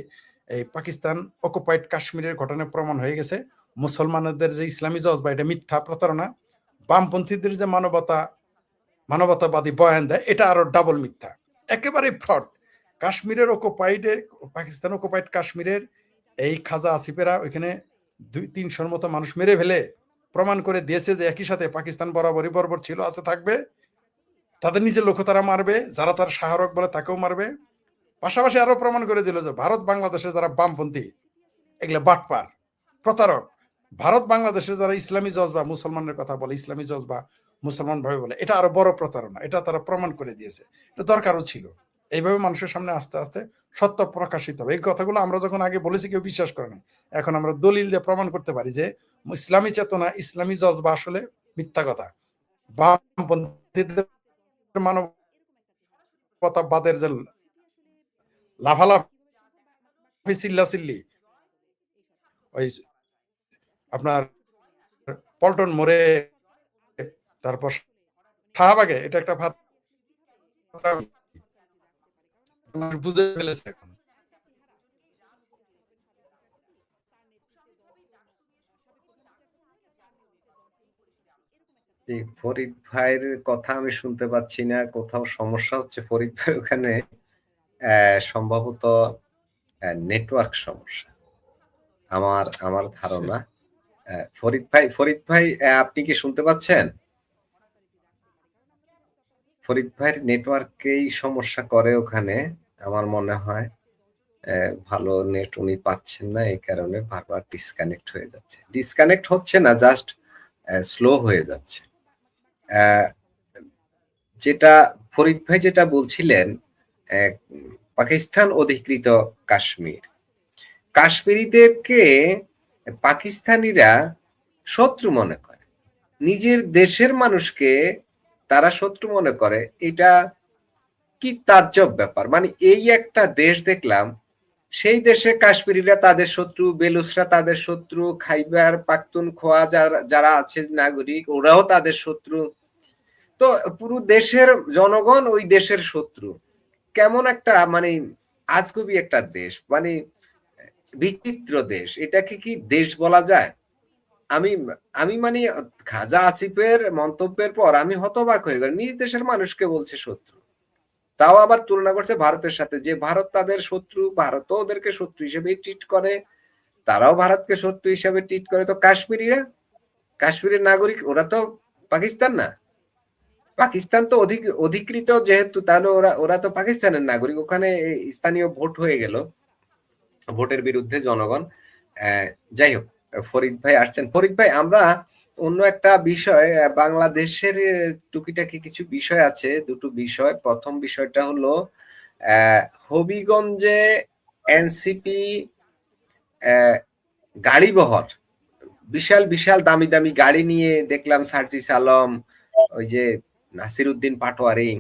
এই পাকিস্তান অকুপাইড কাশ্মীরের ঘটনায় প্রমাণ হয়ে গেছে মুসলমানদের যে ইসলামী জজবা এটা মিথ্যা প্রতারণা, বামপন্থীদের যে মানবতাবাদী বয়ান দেয় এটা আরো ডাবল মিথ্যা, একেবারে ফ্রড। কাশ্মীরের পাকিস্তান অকুপাইড কাশ্মীরের এই খাজা আসিফেরা ওইখানে 200-300 মতো মানুষ মেরে ফেলে প্রমাণ করে দিয়েছে যে একই সাথে পাকিস্তান বরাবরই বর্বর ছিল, আছে, থাকবে। তাদের নিজের লোক তারা মারবে, যারা তার শাহরক বলে তাকেও মারবে। পাশাপাশি আরো প্রমাণ করে দিল যে ভারত বাংলাদেশের যারা বামপন্থী এগুলো বাটপার, প্রতারক। ভারত বাংলাদেশের যারা ইসলামী জজবা মুসলমানের কথা বলে, ইসলামী জজবা মুসলমান ভাবে বলে, এটা আরো বড় প্রতারণা, এটা তারা প্রমাণ করে দিয়েছে। এটা দরকারও ছিল। এইভাবে মানুষের সামনে আস্তে আস্তে সত্য প্রকাশিত হবে। এই কথাগুলো আমরা যখন আগে বলেছি কেউ বিশ্বাস করে না, এখন আমরা দলিল দিয়ে প্রমাণ করতে পারি যে ইসলামী চেতনা, ইসলামী জজবা আসলে মিথ্যা কথা। বামপন্থীদের মানবতাবাদের যে লাফালাফি চিল্লাচিল্লি ওই আপনার পল্টন মোড়ে, তারপর শাহবাগে, এটা একটা বুঝে ফেলেছে এখন। ফরিদ ভাইয়ের কথা আমি শুনতে পাচ্ছি না, কোথাও সমস্যা হচ্ছে ফরিদ ভাই ওখানে। সম্ভবত নেটওয়ার্ক সমস্যা, আমার ধারণা। ফরিদ ভাই আপনি কি শুনতে পাচ্ছেন? ফরিদ ভাইয়ের নেটওয়ার্কেই সমস্যা করে ওখানে আমার মনে হয়। ভালো নেট উনি পাচ্ছেন না, এই কারণে বারবার ডিসকানেক্ট হয়ে যাচ্ছে। ডিসকানেক্ট হচ্ছে না, জাস্ট স্লো হয়ে যাচ্ছে। যেটা ফরিদ ভাই যেটা বলছিলেন, পাকিস্তান অধিকৃত কাশ্মীর, কাশ্মীরিদেরকে পাকিস্তানিরা শত্রু মনে করে, নিজের দেশের মানুষকে তারা শত্রু মনে করে। এটা কি তাজ্জব ব্যাপার! মানে এই একটা দেশ দেখলাম, সেই দেশে কাশ্মীরিরা তাদের শত্রু, বেলুচরা তাদের শত্রু, খাইবার পাখতুনখোয়া যারা আছে নাগরিক ওরাও তাদের শত্রু। তো পুরো দেশের জনগণ ওই দেশের শত্রু। কেমন একটা মানে আজগুবি একটা দেশ, মানে বিচিত্র দেশ। এটাকে কি দেশ বলা যায়? আমি আমি মানে খাজা আসিফের মন্তব্যের পর আমি হতবাক হয়ে গেলাম। নিজ দেশের মানুষকে বলছে শত্রু, তাও আবার তুলনা করছে ভারতের সাথে, যে ভারত তাদের শত্রু, ভারতও ওদেরকে শত্রু হিসেবে ট্রিট করে, তারাও ভারতকে শত্রু হিসেবে ট্রিট করে। তো কাশ্মীরিরা, কাশ্মীরের নাগরিক, ওরা তো পাকিস্তান না, পাকিস্তান তো অধিকৃত যেহেতু, তাহলে ওরা তো পাকিস্তানের নাগরিক। ওখানে স্থানীয় ভোট হয়ে গেল, ভোটের বিরুদ্ধে জনগণ। যাই হোক, ফরিদ ভাই আসছেন। ফরিদ ভাই, আমরা অন্য একটা বিষয়, বাংলাদেশের টুকিটাকি কিছু বিষয় আছে, দুটো বিষয়। প্রথম বিষয়টা হলো হবিগঞ্জে এনসিপি গাড়ি বহর, বিশাল বিশাল দামি দামি গাড়ি নিয়ে দেখলাম সার্জিস আলম, ওই যে নাসির উদ্দিন পাটোয়ারি,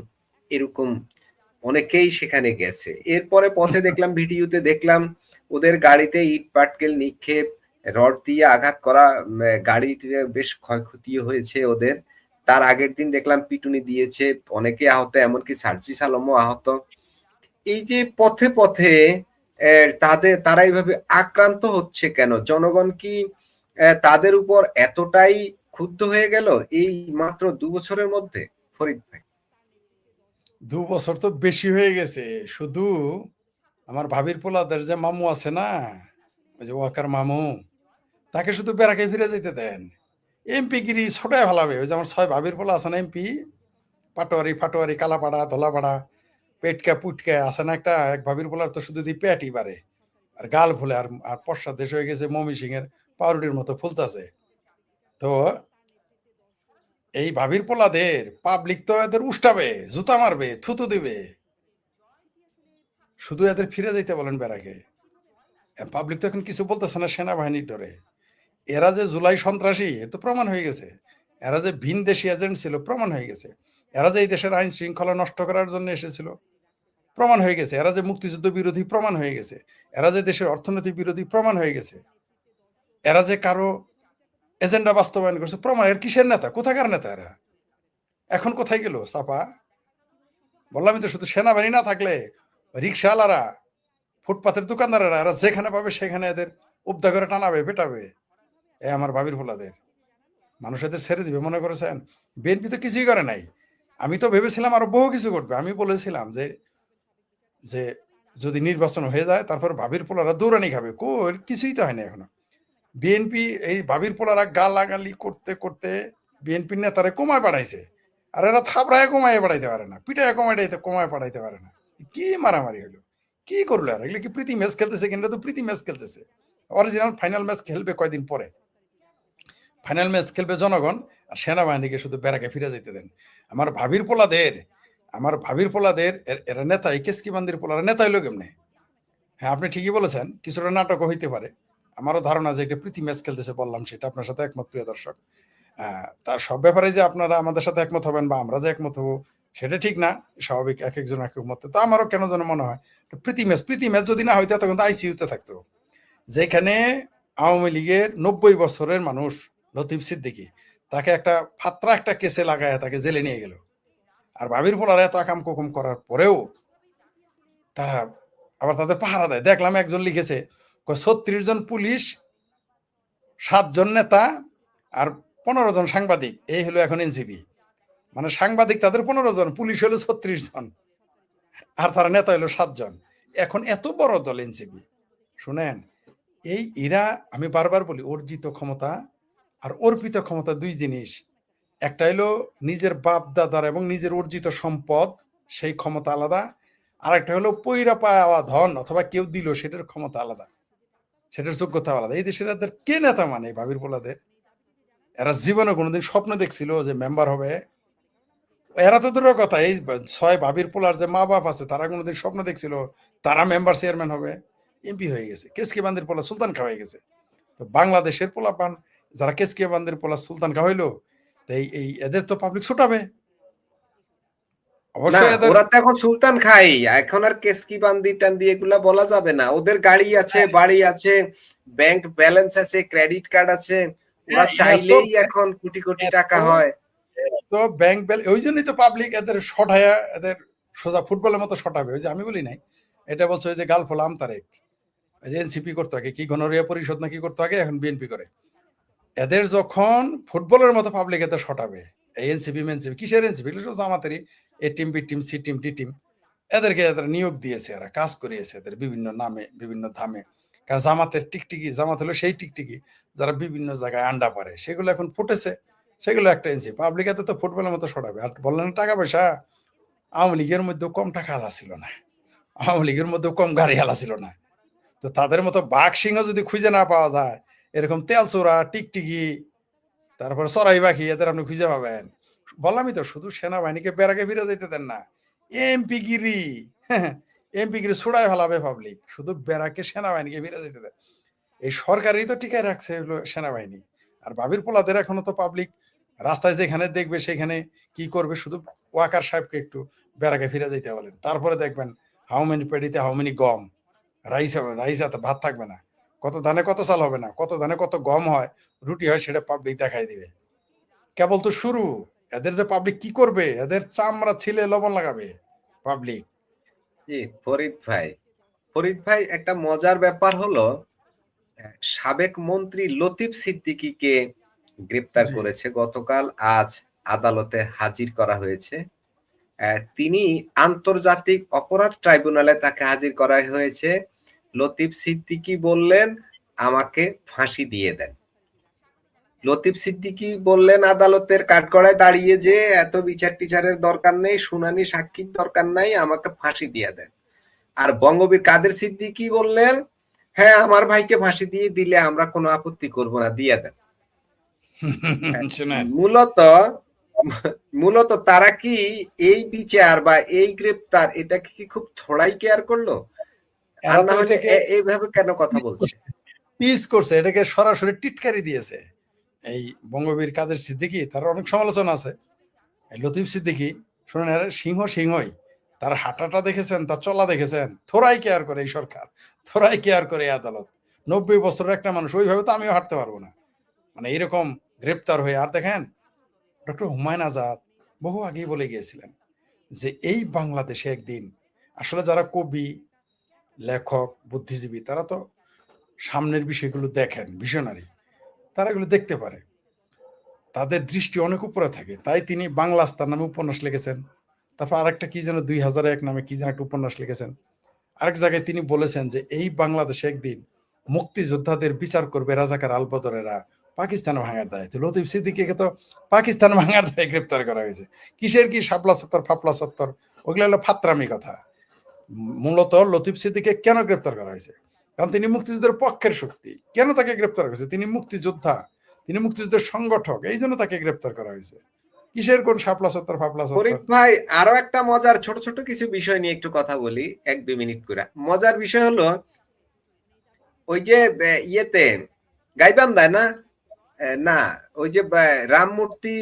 এরকম অনেকেই সেখানে গেছে। এরপরে পথে দেখলাম, ভিডিওতে দেখলাম ওদের গাড়িতে ইট পাটকেল নিক্ষেপ, রড দিয়ে আঘাত করা, গাড়িতে বেশ ক্ষয়ক্ষতি হয়েছে ওদের। তার আগের দিন দেখলাম পিটুনি দিয়েছে, অনেকে আহত, এমনকি সার্জিস আলমও আহত। এই যে পথে পথে তারা এইভাবে আক্রান্ত হচ্ছে কেন? জনগণ কি তাদের উপর এতটাই ক্ষুব্ধ হয়ে গেল এই মাত্র 2 বছরের মধ্যে? ফরিদ ভাই, 2 বছর তো বেশি হয়ে গেছে। শুধু আমার ভাবির পোলাদের যে মামু আছে না, ওই যে ওয়াকার মামু, তাকে শুধু বেড়াকে ফিরে যেতে দেন, এমপি গিরি ছোটায় ফেলাবে। ওই যে আমার 6 ভাবির পোলা আছে না এমপি, পাটোয়ারি ফাটোয়ারি, কালাপাড়া, ধলাপাড়া, পেটকা পুটকা আছে না একটা, এক ভাবির পোলার তো শুধু পেটই বাড়ে আর গাল ফুলে, আর আর পশ্চাৎ দেশ হয়ে গেছে মমি সিং এর পাউরুটির মতো ফুলতাছে। তো এই ভাবির পোলাদের পাবলিক তো এদের উষ্টাবে, জুতা মারবে, থুতু দিবে। শুধু এদের ফিরে যাইতে বলেন বেড়াকে। পাবলিক তো এখন কিছু বলতেছে না সেনাবাহিনীর ডরে। এরা যে জুলাই সন্ত্রাসী এ তো প্রমাণ হয়ে গেছে। এরা যে ভিনদেশি এজেন্ট ছিল প্রমাণ হয়ে গেছে। এরা যে এই দেশের আইন শৃঙ্খলা নষ্ট করার জন্য এসেছিল। প্রমাণ হয়ে গেছে, এরা যে মুক্তিযুদ্ধ বিরোধী প্রমাণ হয়ে গেছে, এরা যে দেশের অর্থনৈতিক বিরোধী প্রমাণ হয়ে গেছে, এরা যে কারো এজেন্ডা বাস্তবায়ন করছে প্রমাণ। এর কিসের নেতা, কোথাকার নেতা এরা? এখন কোথায় গেল চাপা? বললামই তো, শুধু সেনাবাহিনী না থাকলে রিক্সাওয়ালারা, ফুটপাতের দোকানদারেরা, এরা যেখানে পাবে সেখানে এদের উবদা করে টানাবে, পেটাবে। এ আমার ভাবির ফোলাদের মানুষ এদের ছেড়ে দিবে মনে করেছেন? বিএনপি তো কিছুই করে নাই। আমি তো ভেবেছিলাম আরো বহু কিছু করবে। আমি বলেছিলাম যে যে যদি নির্বাচন হয়ে যায় তারপর ভাবির পোলারা দৌড়ানি খাবে। কিছুই তো হয়নি এখনো। বিএনপি এই ভাবির পোলারা গালাগালি করতে করতে বিএনপির নেতারা কমায় পাঠাইছে। আর এরা থাপড়ায় কমায় পাঠাইতে পারে না, পিটায় কমায় পাঠাইতে পারে না। কি মারামারি হলো, কি করলো? আর এগুলো কি প্রীতি ম্যাচ খেলতেছে? কিন্তু তো প্রীতি ম্যাচ খেলতেছে। অরিজিনাল ফাইনাল ম্যাচ খেলবে কয়দিন পরে। ফাইনাল ম্যাচ খেলবে জনগণ, আর সেনাবাহিনীকে শুধু বেড়াকে ফিরে যেতে দেন। আমার ভাবির পোলাদের, এরা নেতা, এই কেসকিবান্দির পোলারা নেতা হইলো কেমনে? হ্যাঁ, আপনি ঠিকই বলেছেন, কিছুটা নাটকও হইতে পারে। আমারও ধারণা যে একটা প্রীতি ম্যাচ খেলতেছে, বললাম সেটা আপনার সাথে একমত প্রিয় দর্শক। তার সব ব্যাপারে যে আপনারা আমাদের সাথে একমত হবেন বা আমরা যে একমত হবো সেটা ঠিক না, স্বাভাবিক, এক একজন এক এক মত। তো আমারও কেন যেন মনে হয় প্রীতি ম্যাচ যদি না হইতো তখন তো আইসিইউতে থাকতো। যেখানে আওয়ামী লীগের ৯০ বছরের মানুষ লতিফ সিদ্দিকী, তাকে একটা ফাত্রা একটা কেসে লাগায় তাকে জেলে নিয়ে গেল। আর ভাবির পোলারা এত আকাম কুকুম করার পরেও তারা আবার তাদের পাহারা দেয়। দেখলাম একজন লিখেছে ৩৬ জন পুলিশ, ৭ জন নেতা আর ১৫ জন সাংবাদিক, এই হলো এখন এনসিপি। মানে সাংবাদিক তাদের ১৫ জন, পুলিশ হলো ৩৬ জন, আর তারা নেতা হলো ৭ জন। এখন এত বড় দল এনসিপি। শুনেন, এরা, আমি বারবার বলি, অর্জিত ক্ষমতা আর অর্পিত ক্ষমতা দুই জিনিস। একটা হলো নিজের বাপ দাদার এবং নিজের অর্জিত সম্পদ, সেই ক্ষমতা আলাদা। আর একটা হলো পইরা পাওয়া ধন অথবা কেউ দিল, সেটার ক্ষমতা আলাদা, সেটার যোগ্যতা আলাদা। এই দেশের এদের কে নেতা মানে ভাবির পোলাদের? এরা জীবনে কোনোদিন স্বপ্ন দেখছিল যে মেম্বার হবে? এরা তো দূরের কথা, এই ৬ ভাবির পোলার যে মা বাপ আছে তারা কোনোদিন স্বপ্ন দেখছিল তারা মেম্বার চেয়ারম্যান হবে? এমপি হয়ে গেছে। কেসকিবান্দির পোলা সুলতান খা হয়ে গেছে। তো বাংলাদেশের পোলাপান যারা কেসকিবান্দির পোলা সুলতান খা হইলো, এই এদের তো পাবলিক ছুটাবে না, অবশ্যই। এদের ওরা তো এখন সুলতান খাই, এখন আর কেসকি বান্দি টান্দি এগুলা বলা যাবে না। ওদের গাড়ি আছে, বাড়ি আছে, ব্যাংক ব্যালেন্স আছে, ক্রেডিট কার্ড আছে, ওরা চাইলেই এখন কোটি কোটি টাকা হয়। তো ব্যাংক ওই জন্যই তো পাবলিক এদের শটায়া, এদের সোজা ফুটবলের মতো শটাবে। ওই যে আমি বলি নাই, এটা বলছে ওই যে গালফল আমতারেক, ওই যে এনসিপি করতে আগে কি গণরিয়া পরিষদ না কি করতে আগে, এখন বিএনপি করে। এদের যখন ফুটবলের মতো পাবলিক এদের শটাবে, এই এনসিপি মেনসিপি কিসের এনসিপি, জামাতেরই A team B team C team D team, এদেরকে এদের নিয়োগ দিয়েছে, এরা কাজ করিয়েছে এদের বিভিন্ন নামে বিভিন্ন ধামে। কারণ জামাতের টিকটিকি, জামাত হলো সেই টিকটিকি যারা বিভিন্ন জায়গায় আন্ডা পারে, সেগুলো এখন ফুটেছে, সেগুলো একটা এনসি। পাবলিক এত তো ফুটবলের মতো সরাবে। আর বললেন টাকা পয়সা, আওয়ামী লীগের মধ্যেও কম টাকা আলা ছিল না, আওয়ামী লীগের মধ্যেও কম গাড়ি আলা ছিল না। তো তাদের মতো বাঘ সিংহ যদি খুঁজে না পাওয়া যায়, এরকম তেলচোরা টিকটিকি, তারপর চড়াই পাখি, এদের আপনি খুঁজে পাবেন। বললামই তো, শুধু সেনাবাহিনীকে বেড়াকে ফিরে যেতে দেন না, এমপিগিরি, এমপিগিরি ছুড়াই ফেলাবে পাবলিক, শুধু বেড়াকে সেনাবাহিনীকে ফিরে যেতে দেন। এই সরকারই তো টিকায় রাখছে হলো সেনাবাহিনী। আর ভাবির পোলাদের এখনো তো পাবলিক রাস্তায় যেখানে দেখবে সেখানে কি করবে, শুধু ওয়াকার সাহেবকে একটু বেড়াকে ফিরে যেতে বলেন, তারপরে দেখবেন হাউ মেনি পেডিতে হাউ মেনি গম, রাইস হবে, রাইস এত ভাত থাকবে না, কত ধানে কত চাল হবে না, কত ধানে কত গম হয়, রুটি হয়, সেটা পাবলিক দেখাই দিবে। কেবল তো শুরু। এদের যে পাবলিক কি করবে, এদের চামড়া ছিলে লবণ লাগাবে পাবলিক। জি, ফরিদ ভাই একটা মজার ব্যাপার হলো, সাবেক মন্ত্রী লতিফ সিদ্দিকীকে গ্রেপ্তার জি, করেছে গতকাল, আজ আদালতে হাজির করা হয়েছে। তিনি আন্তর্জাতিক অপরাধ ট্রাইব্যুনালে তাকে হাজির করা হয়েছে। লতিফ সিদ্দিকী বললেন, আমাকে ফাঁসি দিয়ে দেন। লতিফ সিদ্দিকী বললেন আদালতের কাঠগড়ায় দাঁড়িয়ে যে এত বিচার টিচারের দরকার নেই, শুনানি সাক্ষীর দরকার নাই, আমাকে ফাঁসি দিয়ে দেন। আর বঙ্গবীর কাদের সিদ্দিকী বললেন, হ্যাঁ আমার ভাইকে ফাঁসি দিয়ে দিলে আমরা কোনো আপত্তি করব না, দিয়ে দেন। শুনেন, মূলত মূলত তারা কি এই বিচার বা এই গ্রেপ্তার এটাকে কি খুব থোড়াই কেয়ার করলো? আর এরা না তো হলে এটাকে এইভাবে কেন কথা বলছে? পিস করছে, এটাকে সরাসরি টিটকারি দিয়েছে। এই বঙ্গবীর কাদের সিদ্দিকী, তার অনেক সমালোচনা আছে। এই লতিফ সিদ্দিকী, শোনেন, এরা সিংহই, তার হাঁটাটা দেখেছেন, তার চলা দেখেছেন? থোড়াই কেয়ার করে এই সরকার, থোড়াই কেয়ার করে এই আদালত। 90 বছরের একটা মানুষ, ওইভাবে তো আমিও হাঁটতে পারবো না। মানে এরকম গ্রেপ্তার হয়ে। আর দেখেন ডক্টর হুমায়ুন আজাদ বহু আগেই বলে গিয়েছিলেন যে এই বাংলাদেশে একদিন আসলে যারা কবি, লেখক, বুদ্ধিজীবী তারা তো সামনের বিষয়গুলো দেখেন, ভিশনারি, তারা এগুলো দেখতে পারে, তাদের দৃষ্টি অনেক উপরে থাকে। তাই তিনি বাংলা আস্তার নামে উপন্যাস লিখেছেন। তারপর আরেকটা কি যেন 2001 নামে কি যেন একটা উপন্যাস লিখেছেন। আরেক জায়গায় তিনি বলেছেন যে এই বাংলাদেশে একদিন মুক্তিযোদ্ধাদের বিচার করবে রাজাকার আলবদরেরা পাকিস্তান ভাঙার দায়ে। তো লতিফ সিদ্দিকীকে তো পাকিস্তান ভাঙার দায়ে গ্রেপ্তার করা হয়েছে। কিসের কি শাপলা সত্তর, ফাপলা সত্তর, ওগুলো হলো ফাত্রামি কথা। মূলত লতিফ সিদ্দিকীকে কেন গ্রেপ্তার করা হয়েছে? কারণ তিনি মুক্তিযুদ্ধের পক্ষের শক্তি। কেন তাকে গ্রেপ্তার করেছে? তিনি মুক্তিযোদ্ধা, তিনি মুক্তিযুদ্ধের সংগঠক, এই জন্য তাকে গ্রেপ্তার করা হয়েছে। কিসের কোন শাপলা সত্তর, ফাপলা ফরিদ সত্তর। ভাই, আরো একটা মজার ছোট ছোট কিছু বিষয় নিয়ে একটু কথা বলি, 1-2 মিনিট করে। মজার বিষয় হলো ওই যে ইয়েতে গাইবান্ধায় না, না ওই যে রাম মূর্তি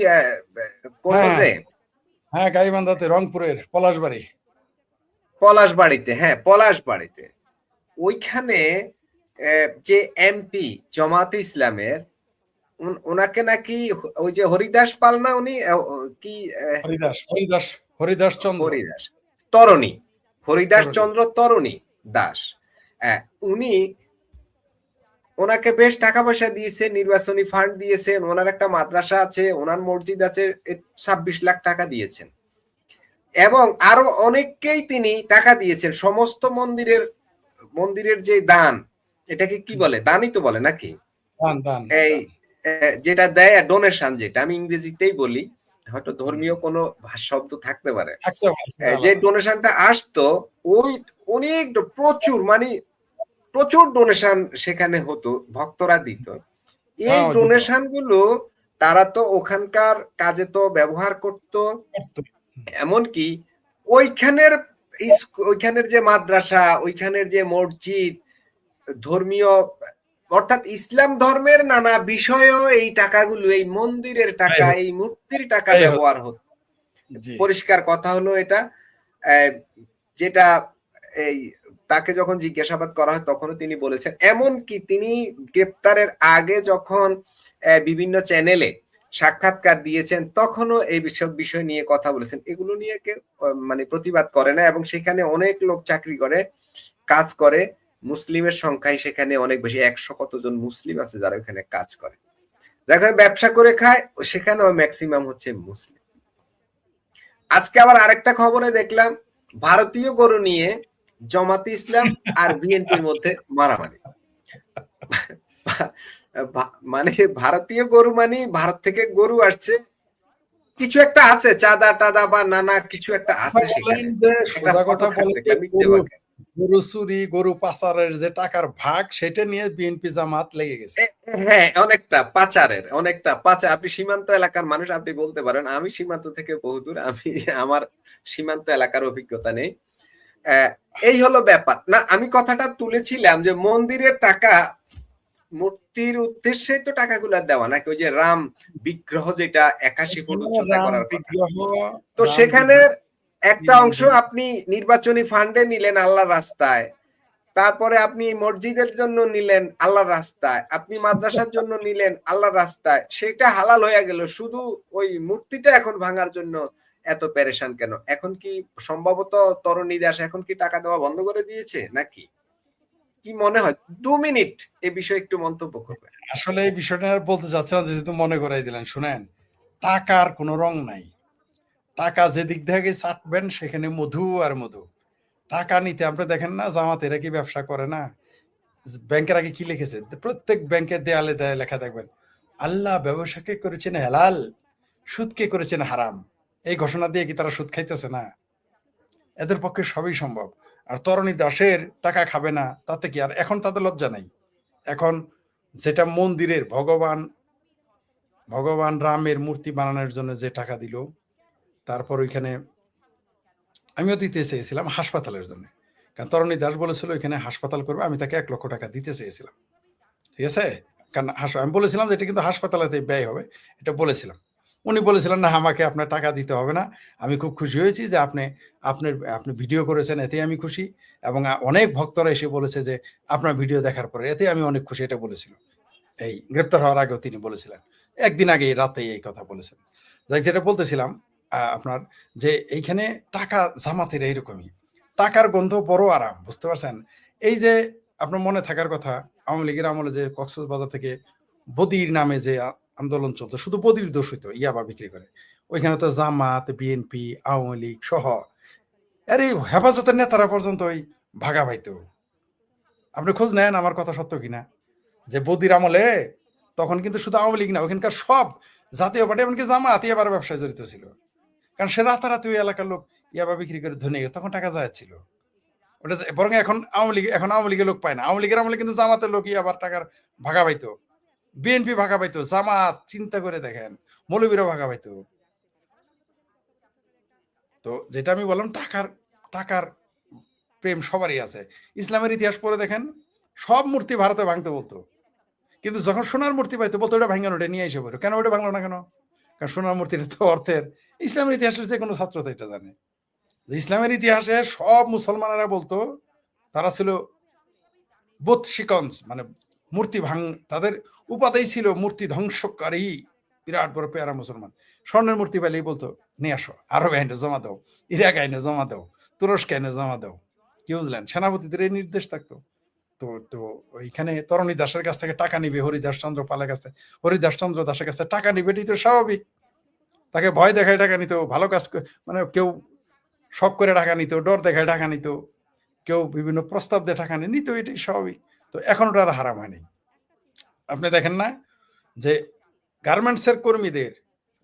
করলো হ্যাঁ যে হ্যাঁ, গাইবান্ধাতে, রংপুরের পলাশবাড়ি। পলাশবাড়িতে, হ্যাঁ পলাশবাড়িতে, ওইখানে যে এমপি জামাতে ইসলামের, ওনাকে নাকি ওই যে হরিদাস পাল না উনি, কি হরিদাস, হরিদাস, হরিদাস চন্দ্র হরিদাস তরণী, হরিদাস তরুণী। চন্দ্র তরণী দাস, উনি ওনাকে বেশ টাকা পয়সা দিয়েছে, নির্বাচনী ফান্ড দিয়েছেন, ওনার একটা মাদ্রাসা আছে, ওনার মসজিদ আছে, 26 লাখ টাকা দিয়েছেন। এবং আরো অনেককেই তিনি টাকা দিয়েছেন। সমস্ত মন্দিরের যে দান, এটাকে কি বলে, দানই তো বলে নাকি, দান দান এই দান। যেটা দেয় ডোনেশন, যেটা আমি ইংরেজিতেই বলি, হয়তো ধর্মীয় কোনো শব্দ থাকতে পারে, থাকতে পারে, সেটা যে আলাদা। ডোনেশনটা আসতো, ওই অনেক প্রচুর, মানে প্রচুর ডোনেশন সেখানে হতো, ভক্তরা দিত। এই হ্যাঁ, দিত। ডোনেশন গুলো তারা তো ওখানকার কাজে তো ব্যবহার করত। এমনকি ওইখানের যে মাদ্রাসা, ওইখানের যে মসজিদ, ধর্মীয় অর্থাৎ ইসলাম ধর্মের নানা বিষয়েও এই টাকাগুলো, এই মন্দিরের টাকা, এই মূর্তির টাকা ব্যবহার হতো। পরিষ্কার কথা হলো এটা, যেটা এই তাকে যখন জিজ্ঞাসাবাদ করা হয় তখনও তিনি বলেছেন। এমনকি তিনি গ্রেপ্তারের আগে যখন বিভিন্ন চ্যানেলে সাক্ষাৎকার দিয়েছেন তখনও এই বিষয় নিয়ে কথা বলেছেন। এগুলো নিয়ে কেউ মানে প্রতিবাদ করে না, এবং সেখানে অনেক লোক চাকরি করে, কাজ করে। মুসলিমের সংখ্যাই সেখানে অনেক বেশি, 100 কতজন মুসলিম আছে যারা ওখানে কাজ করে, যারা ব্যবসা করে খায়, সেখানেও ম্যাক্সিমাম হচ্ছে মুসলিম। আজকে আবার আরেকটা খবরে দেখলাম ভারতীয় গরু নিয়ে জামাতে ইসলাম আর বিএনপির মধ্যে মারামারি। মানে ভারতীয় গরু, মানে ভারত থেকে গরু আসছে, কিছু একটা আছে, চাঁদা টাদা বা নানা কিছু একটা আছে সেখানে। সোজা কথা বলেন যে গরু চুরি, গরু পাচারের যে টাকার ভাগ, সেটা নিয়ে বিএনপি জামাত লেগে গেছে। হ্যাঁ, অনেকটা পাচারের, অনেকটা পাচার। আপনি সীমান্ত এলাকার মানুষ, আপনি বলতে পারেন, আমি সীমান্ত থেকে বহুদূর, আমার সীমান্ত এলাকার অভিজ্ঞতা নেই। এই হলো ব্যাপার না, আমি কথাটা তুলেছিলাম যে মন্দিরের টাকা, মূর্তির উদ্দেশ্যে তো টাকাগুলো দেওয়া, নাকি ওই যে রাম বিগ্রহ যেটা 81 ফুট উচ্চতা করার কথা, তো সেখানে একটা অংশ আপনি নির্বাচনী ফান্ডে নিলেন আল্লাহর রাস্তায়, তারপরে আপনি মসজিদের জন্য নিলেন আল্লাহর রাস্তায়, আপনি মাদ্রাসার জন্য নিলেন আল্লাহর রাস্তায়, সেটা হালাল হয়ে গেল, শুধু ওই মূর্তিটা এখন ভাঙার জন্য এত পেরেশান কেন? এখন কি সম্ভবত তরুণী দাস এখন কি টাকা দেওয়া বন্ধ করে দিয়েছে নাকি? কি মনে হয়? 2 মিনিট এই বিষয়ে একটু মন্তব্য করবেন। আসলে এই বিষয়টা বলতে চাচ্ছিলাম, যেহেতু মনে করাই দিলেন। শুনেন, টাকার কোনো রং নাই। টাকা যেদিক থেকে চাটবেন সেখানে মধু আর মধু। টাকা নিতে আপনি দেখেন না, জামাতেরা কি ব্যবসা করে না? ব্যাংকের আগে কি লিখেছে? প্রত্যেক ব্যাংকের দেয়ালে দেয়ালে লেখা দেখবেন, আল্লাহ ব্যবসাকে করেছেন হালাল, সুদকে করেছেন হারাম। এই ঘোষণা দিয়ে কি তারা সুদ খাইতেছে না? এদের পক্ষে সবই সম্ভব। আর তরণী দাসের টাকা খাবে না তাতে কি? আর এখন তাদের লজ্জা নাই। এখন যেটা মন্দিরের ভগবান রামের মূর্তি বানানোর জন্য যে টাকা দিল, তারপর ওইখানে আমিও দিতে চেয়েছিলাম হাসপাতালের জন্য। কারণ তরণী দাস বলেছিল এখানে হাসপাতাল করবে, আমি তাকে 1 লক্ষ টাকা দিতে চেয়েছিলাম। ঠিক আছে? কারণ আমি বলেছিলাম যে এটা কিন্তু হাসপাতালেতে ব্যয় হবে, এটা বলেছিলাম। উনি বলেছিলেন, না আমাকে আপনার টাকা দিতে হবে না, আমি খুব খুশি হয়েছি যে আপনি ভিডিও করেছেন, এতে আমি খুশি। এবং অনেক ভক্তরা এসে বলেছে যে আপনার ভিডিও দেখার পরে এতে আমি অনেক খুশি, এটা বলেছিল। এই গ্রেপ্তার হওয়ার আগেও তিনি বলেছিলেন, একদিন আগে রাতেই এই কথা বলেছেন। যাই, যেটা বলতেছিলাম আপনার, যে এইখানে টাকা জামাতের এইরকমই, টাকার গন্ধ বড় আরাম, বুঝতে পারছেন? এই যে আপনার মনে থাকার কথা, আওয়ামী লীগের আমলে যে কক্সবাজার থেকে বদির নামে যে আন্দোলন চলতো, শুধু বদির দোষ হইতো, ইয়াবা বিক্রি করে। ওইখানে তো জামাত, বিএনপি, আওয়ামী লীগ সহ আরে হেফাজতের নেতারা পর্যন্ত ওই ভাগা পাইতো। আপনি খোঁজ নেন আমার কথা সত্য কিনা, যে বদির আমলে তখন কিন্তু শুধু আওয়ামী লীগ না, ওখানকার সব জাতীয় পার্টি এমনকি জামাত ইয়াবার ব্যবসায় জড়িত ছিল। কারণ সে রাতারাতি ওই এলাকার লোক ইয়াবা বিক্রি করে ধনী, তখন টাকা যাচ্ছিল ওটা। বরং এখন আওয়ামী লীগের লোক পায় না। আওয়ামী লীগের আমলে কিন্তু জামাতের লোক আবার টাকার ভাগা পাইতো, বিএনপি ভাগা পাইতো, জামাত, চিন্তা করে দেখেন, মৌলবীরাও ভাগা পাইতো। তো যেটা আমি বললাম, টাকার টাকার প্রেম সবারই আছে। ইসলামের ইতিহাস পড়ে দেখেন, সব মূর্তি ভারতে ভাঙতে বলতো, কিন্তু যখন সোনার মূর্তি পাইতো বলতো ওটা ভাঙানো, ওটা নিয়ে এসে পড়ো। কেন ওটা ভাঙলো না কেন? কারণ সোনার মূর্তির তো অর্থের, ইসলামের ইতিহাসের যে কোনো ছাত্র তো এটা জানে যে ইসলামের ইতিহাসে সব মুসলমানেরা বলতো তারা ছিল বৎশিকঞ্জ, মানে মূর্তি তাদের উপাদেই ছিল মূর্তি ধ্বংসকারী, বিরাট বড় পেয়ারা মুসলমান। স্বর্ণের মূর্তি পাইলেই বলতো নিয়ে আসো, আরব আইনে জমা দাও, ইরাক আইনে জমা দাও, তুরস্ক আইনে জমা দাও। কি বুঝলেন? সেনাপতিদের এই নির্দেশ থাকতো। তো তো ওইখানে তরণী দাসের কাছ থেকে টাকা নিবে, হরিদাস চন্দ্র পালের কাছ থেকে, হরিদাস চন্দ্র দাসের কাছ থেকে টাকা নিবে, এটাই তো স্বাভাবিক। তাকে ভয় দেখায় টাকা নিত, ভালো কাজ মানে কেউ শখ করে টাকা নিত, ডর দেখায় টাকা নিত, কেউ বিভিন্ন প্রস্তাব দিয়ে টাকা নিত, এটাই স্বাভাবিক। তো এখন ওটা আর হারাম হয়নি। আপনি দেখেন না যে গার্মেন্টসের কর্মীদের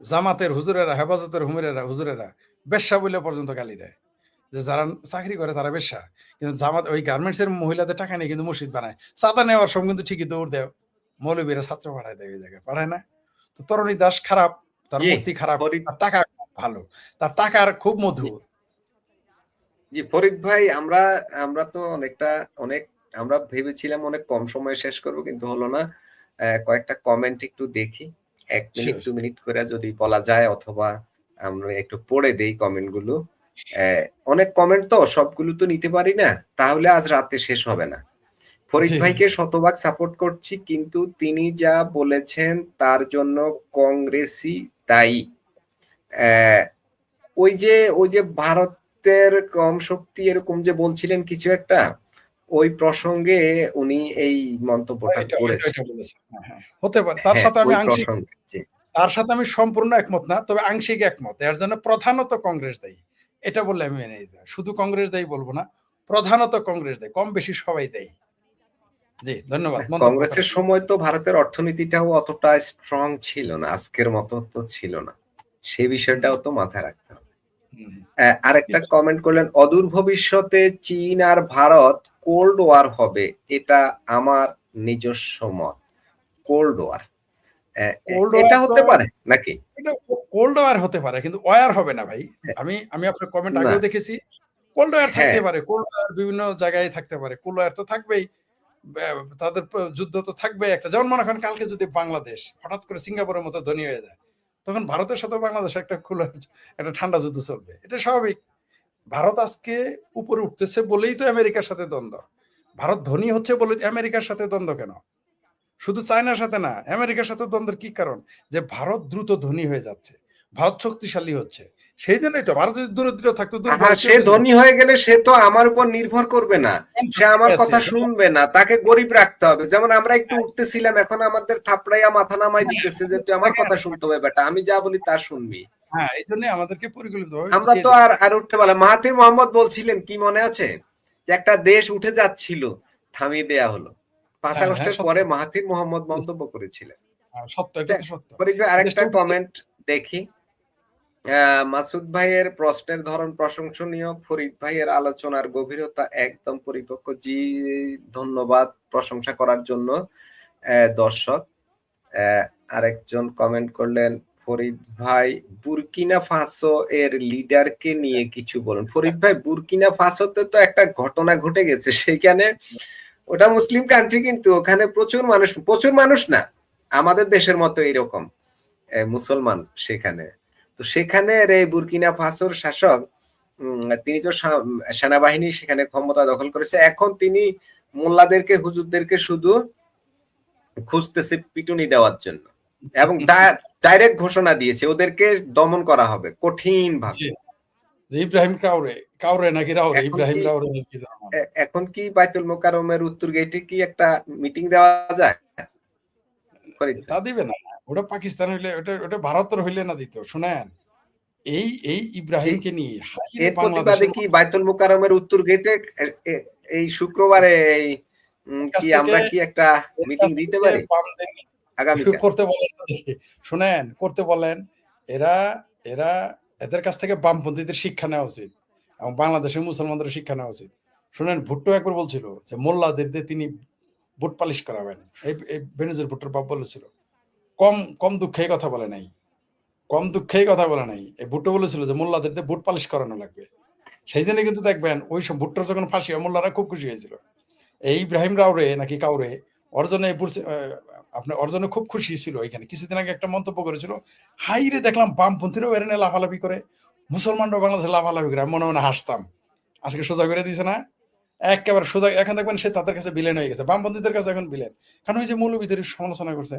জামাতের হুজুরেরা, হেফাজতের হুজুরেরা বেশ্যা বলে পর্যন্ত গালি দেয়, যে যারা চাকরি করে তারা বেশ্যা। কিন্তু জামাত ওই গার্মেন্টসের মহিলাদের টাকা নিয়ে কিন্তু মসজিদ বানায়, চাঁদা নেওয়ার সময় কিন্তু ঠিকই দৌড় দেয়, মৌলবীরা ছাত্র পাঠায় দেয়, ওই জায়গায় পাঠায় না। তো তরণী দাস খারাপ, তার জি মূর্তি খারাপ, ফরিদ, তার টাকা ভালো, তার টাকার খুব মধু। জি ফরিদ ভাই, আমরা আমরা তো অনেক আমরা ভেবেছিলাম অনেক কম সময়ে শেষ করব, কিন্তু হলো না। কয়েকটা কমেন্ট একটু দেখি, 1 মিনিট 2 মিনিট করে যদি বলা যায়, অথবা আমরা একটু পড়ে দেই কমেন্ট গুলো। অনেক কমেন্ট তো, সবগুলো তো নিতে পারি না, তাহলে আজ রাতে শেষ হবে না। ফরিদ জি জি, ভাইকে শতভাগ সাপোর্ট করছি, কিন্তু তিনি যা বলেছেন তার জন্য কংগ্রেসই দায়ী। ওই যে ভারতের কম শক্তি এরকম যে বলছিলেন কিছু একটা, ওই প্রসঙ্গে উনি এই মন্তব্যটা করেছেন। এটা বলেছেন। হ্যাঁ, হ্যাঁ, হতে পারে। তার হ্যাঁ, সাথে আমি ওই আংশিক, প্রসঙ্গে জি তার সাথে আমি সম্পূর্ণ একমত না, তবে আংশিক একমত। এর জন্য প্রধানত কংগ্রেস দায়ী, এটা বললে আমি মেনে নিতে পারি। শুধু কংগ্রেস দায়ী বলবো না, প্রধানত কংগ্রেস দায়ী, কম বেশি সবাই দায়ী। জি, ধন্যবাদ মন্তব্য কংগ্রেসের করার জন্য। সময় তো ভারতের অর্থনীতিটাও অতটা স্ট্রং ছিল না, আজকের মতো তো ছিল না, সে বিষয়টাও তো মাথায় রাখতে হবে। হুম, আরেকটা হুম। কমেন্ট করলেন, অদূর ভবিষ্যতে চীন আর ভারত কোল্ড ওয়ার হবে, এটা আমার নিজস্ব মত। কোল্ড ওয়ার কোল্ড এটা ওয়ার তো, হতে পারে নাকি? এটা কোল্ড ওয়ার হতে পারে, কিন্তু ওয়ার হবে না ভাই। আমি আমি আপনার কমেন্ট না, আগেও দেখেছি, কোল্ড ওয়ার হ্যাঁ, থাকতে পারে, কোল্ড ওয়ার বিভিন্ন জায়গায় থাকতে পারে, কোল্ড ওয়ার তো থাকবেই। তাদের যুদ্ধ তো থাকবে একটা। যেমন মনে করেন কালকে যদি বাংলাদেশ হঠাৎ করে সিঙ্গাপুরের মতো ধনী হয়ে যায়, তখন ভারতের সাথে বাংলাদেশের একটা খোলা একটা ঠান্ডা যুদ্ধ চলবে, এটা স্বাভাবিক। ভারত আজকে উপরে উঠতেছে বলেই তো আমেরিকার সাথে দ্বন্দ্ব। ভারত ধনী হচ্ছে বলে আমেরিকার সাথে দ্বন্দ্ব কেন? শুধু চায়নার সাথে না, আমেরিকার সাথে দ্বন্দ্বের কি কারণ? যে ভারত দ্রুত ধনী হয়ে যাচ্ছে, ভারত শক্তিশালী হচ্ছে। সেই জন্যই তো। ভারত যদি দূরে দূরে থাকতো, দুর্বল, হ্যাঁ, কেউ সে কিছু ধনী হয়ে গেলে সে তো আমার উপর নির্ভর করবে না, সে আমার কথা শুনবে না, তাকে গরিব রাখতে হবে। যেমন আমরা একটু উঠতেছিলাম, এখন আমাদের থাপড়াইয়া মাথা নামাই দিতেছে যে তুই আমার কথা শুনতে হবে বেটা, আমি যা বলি তা শুনবি। হ্যাঁ, এই জন্য আমাদেরকে পরিকল্পিতভাবে আমরা পিছিয়ে তো যেতে আর হবে। আর উঠতে পারলাম। মাহাথির মোহাম্মদ বলছিলেন, কি মনে আছে, যে একটা দেশ উঠে যাচ্ছিল, থামিয়ে দেয়া হলো। ৫ হ্যাঁ, হ্যাঁ, আগস্টের সত্য। পরে মাহাথির মোহাম্মদ মন্তব্য করেছিলেন। হ্যাঁ, সত্য, এটা তো সত্য। আরেকটা দেশটা উঠে যেতে। কমেন্ট দেখি। মাসুদ ভাইয়ের প্রশ্নের ধরন প্রশংসনীয়, ফরিদ ভাইয়ের আলোচনার গভীরতা একদম পরিপক্ক। জি, ধন্যবাদ প্রশংসা করার জন্য। দর্শক আরেকজন কমেন্ট করলেন, ফরিদ ভাই বুরকিনা ফাসো এর লিডারকে নিয়ে কিছু বলুন। ফরিদ ভাই, বুরকিনা ফাসোতে তো একটা ঘটনা ঘটে গেছে, সেখানে ওটা মুসলিম কান্ট্রি, কিন্তু ওখানে প্রচুর মানুষ না আমাদের দেশের মতো এরকম মুসলমান সেখানে। তো সেখানে এই বুরকিনা ফাসোর শাসক তিনি তো সেনাবাহিনী সেখানে ক্ষমতা দখল করেছে। এখন তিনি মোল্লাদেরকে হুজুরদেরকে শুধু খুঁজতেছে পিটুনি দেওয়ার জন্য, এবং ডাইরেক্ট ঘোষণা দিয়েছে ওদেরকে দমন করা হবে কঠিন ভাবে। যে ইব্রাহিম কাউরে নাকি রাউরে, ইব্রাহিম রাউরে নাকি এখন কি বাইতুল মোকাররমের উত্তর গেটে কি একটা মিটিং দেওয়া যায়? তা দিবে না, ওটা পাকিস্তান হইলে, ওটা ভারতের হইলে না দিত। শুনেন, এই ইব্রাহিমকে নিয়ে এর প্রতিবাদে কি বাইতুল মোকাররমের উত্তর গেটে এই শুক্রবারে এই কি আমরা কি একটা মিটিং দিতে পারি আগামী করতে বলেন? শুনেন, করতে বলেন। এদের কাছ থেকে বামপন্থীদের শিক্ষা নেওয়া উচিত এবং বাংলাদেশের মুসলমানদের শিক্ষা নেওয়া উচিত। শুনেন, ভুট্টো একবার বলছিল যে মোল্লাদের দিয়ে তিনি বুট পালিশ করাবেন। এই বেনজির ভুট্টোর বাপ বলেছিল। কম দুঃখে কথা বলে নাই, এই ভুট্টো বলেছিল যে মোল্লাদের দিয়ে বুট পালিশ করানো লাগবে। সেই জন্য কিন্তু দেখবেন ওই সব ভুট্টোর যখন ফাঁসি হয়, মোল্লারা খুব খুশি হয়েছিল। এই ইব্রাহিম রাউরে নাকি কাউরে অর্জনে খুব খুশি ছিল। এখানে কিছুদিন আগে একটা মন্তব্য করেছিল, হাই রে দেখলাম বামপন্থীরাও এর নিয়ে লাফালাফি করে, মুসলমানরাও বাংলাদেশে লাফালাফি করে। মনে মনে হাসতাম। আজকে সোজা করে দিয়েছে না, একেবারে সোজা। এখন দেখবেন সে তাদের কাছে বিলেন হয়ে গেছে, বামপন্থীদের কাছে এখন বিলেন। কারণ ওই যে মৌলবীদের সমালোচনা করছে।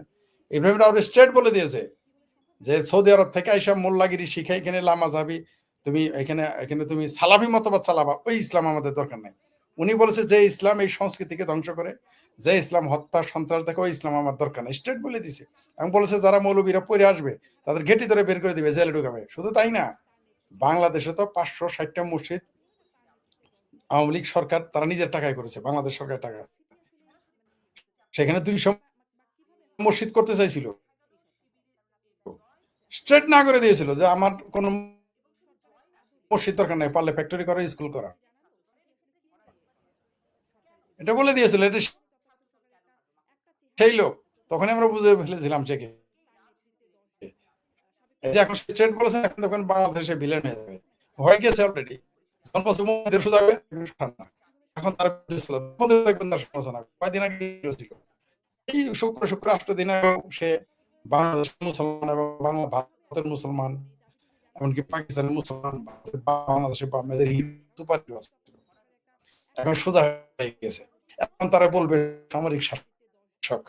ইব্রাহিম রাউরে স্ট্রেট বলে দিয়েছে যে সৌদি আরব থেকে আইসা মোল্লাগিরি শিখে এখানে লামা যাবি, তুমি এখানে তুমি সালাফি মতবাদ চালাবা, ওই ইসলাম আমাদের দরকার নাই। উনি বলেছে যে ইসলাম এই সংস্কৃতিকে ধ্বংস করে, যে ইসলাম হত্যা সন্ত্রাস দেখে, ওই ইসলাম আমার দরকার নাই। স্ট্রেট বলে দিছে। এবং বলেছে যারা মৌলবীরা পরে আসবে তাদের ঘেটি ধরে বের করে দিবে, জেলে ঢুকাবে। শুধু তাই না, বাংলাদেশে তো 560টা মসজিদ আওয়ামী লীগ সরকার তারা নিজের টাকায় করেছে, বাংলাদেশ সরকার টাকা। সেখানে 200 মসজিদ করতে চাইছিল, স্ট্রেট না করে দিয়েছিল যে আমার কোন মসজিদ দরকার নাই, পারলে ফ্যাক্টরি করা, স্কুল করা। এটা বলে দিয়েছিল। এটা সেই লোক, তখন আমরা বুঝে ফেলেছিলাম সে কে। এখন স্ট্রেট বলেছে, এখন তখন বাংলাদেশে ভিলেন হয়ে যাবে, হয়ে গেছে অলরেডি। এখন তার দেখবেন তার সমালোচনা কয়েকদিন আগে ছিল, এই শুক্র 8 দিন সে বাংলাদেশ মুসলমান এবং ভারতের মুসলমান, এমনকি পাকিস্তানের মুসলমান, বাংলাদেশের বামেদের সুপার হিরো আছে। এখন সোজা হয়ে গেছে। এখন তারা বলবে সামরিক শাসক,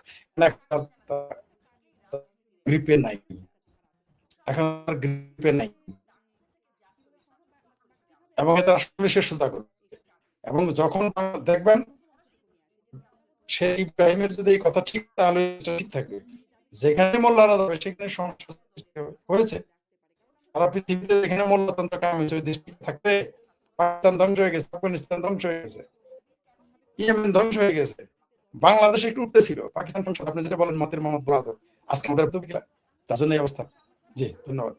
গ্রিপে নাই, এখন গ্রিপে নাই, এবং এটা আসলে সে সোজা করবে। এবং যখন দেখবেন সে ইব্রাহিমের যদি এই কথা ঠিক, তাহলে ঠিক থাকবে। যেখানে মোল্লারা যাবে সেখানে সমস্যা হয়েছে। সারা পৃথিবীতে যেখানে মোল্লাতন্ত্র কায়েম হয়েছে, ওই দেশ থাকবে। পাকিস্তান ধ্বংস হয়ে গেছে, আফগানিস্তান ধ্বংস হয়ে গেছে, ইয়েমেন ধ্বংস হয়ে গেছে। বাংলাদেশ একটু উঠতেছিল, পাকিস্তান সংসদ আপনি যেটা বলেন মতের মোহাম্মদ বরাদর, আজকে আমাদের তার জন্য এই অবস্থা। জি, ধন্যবাদ।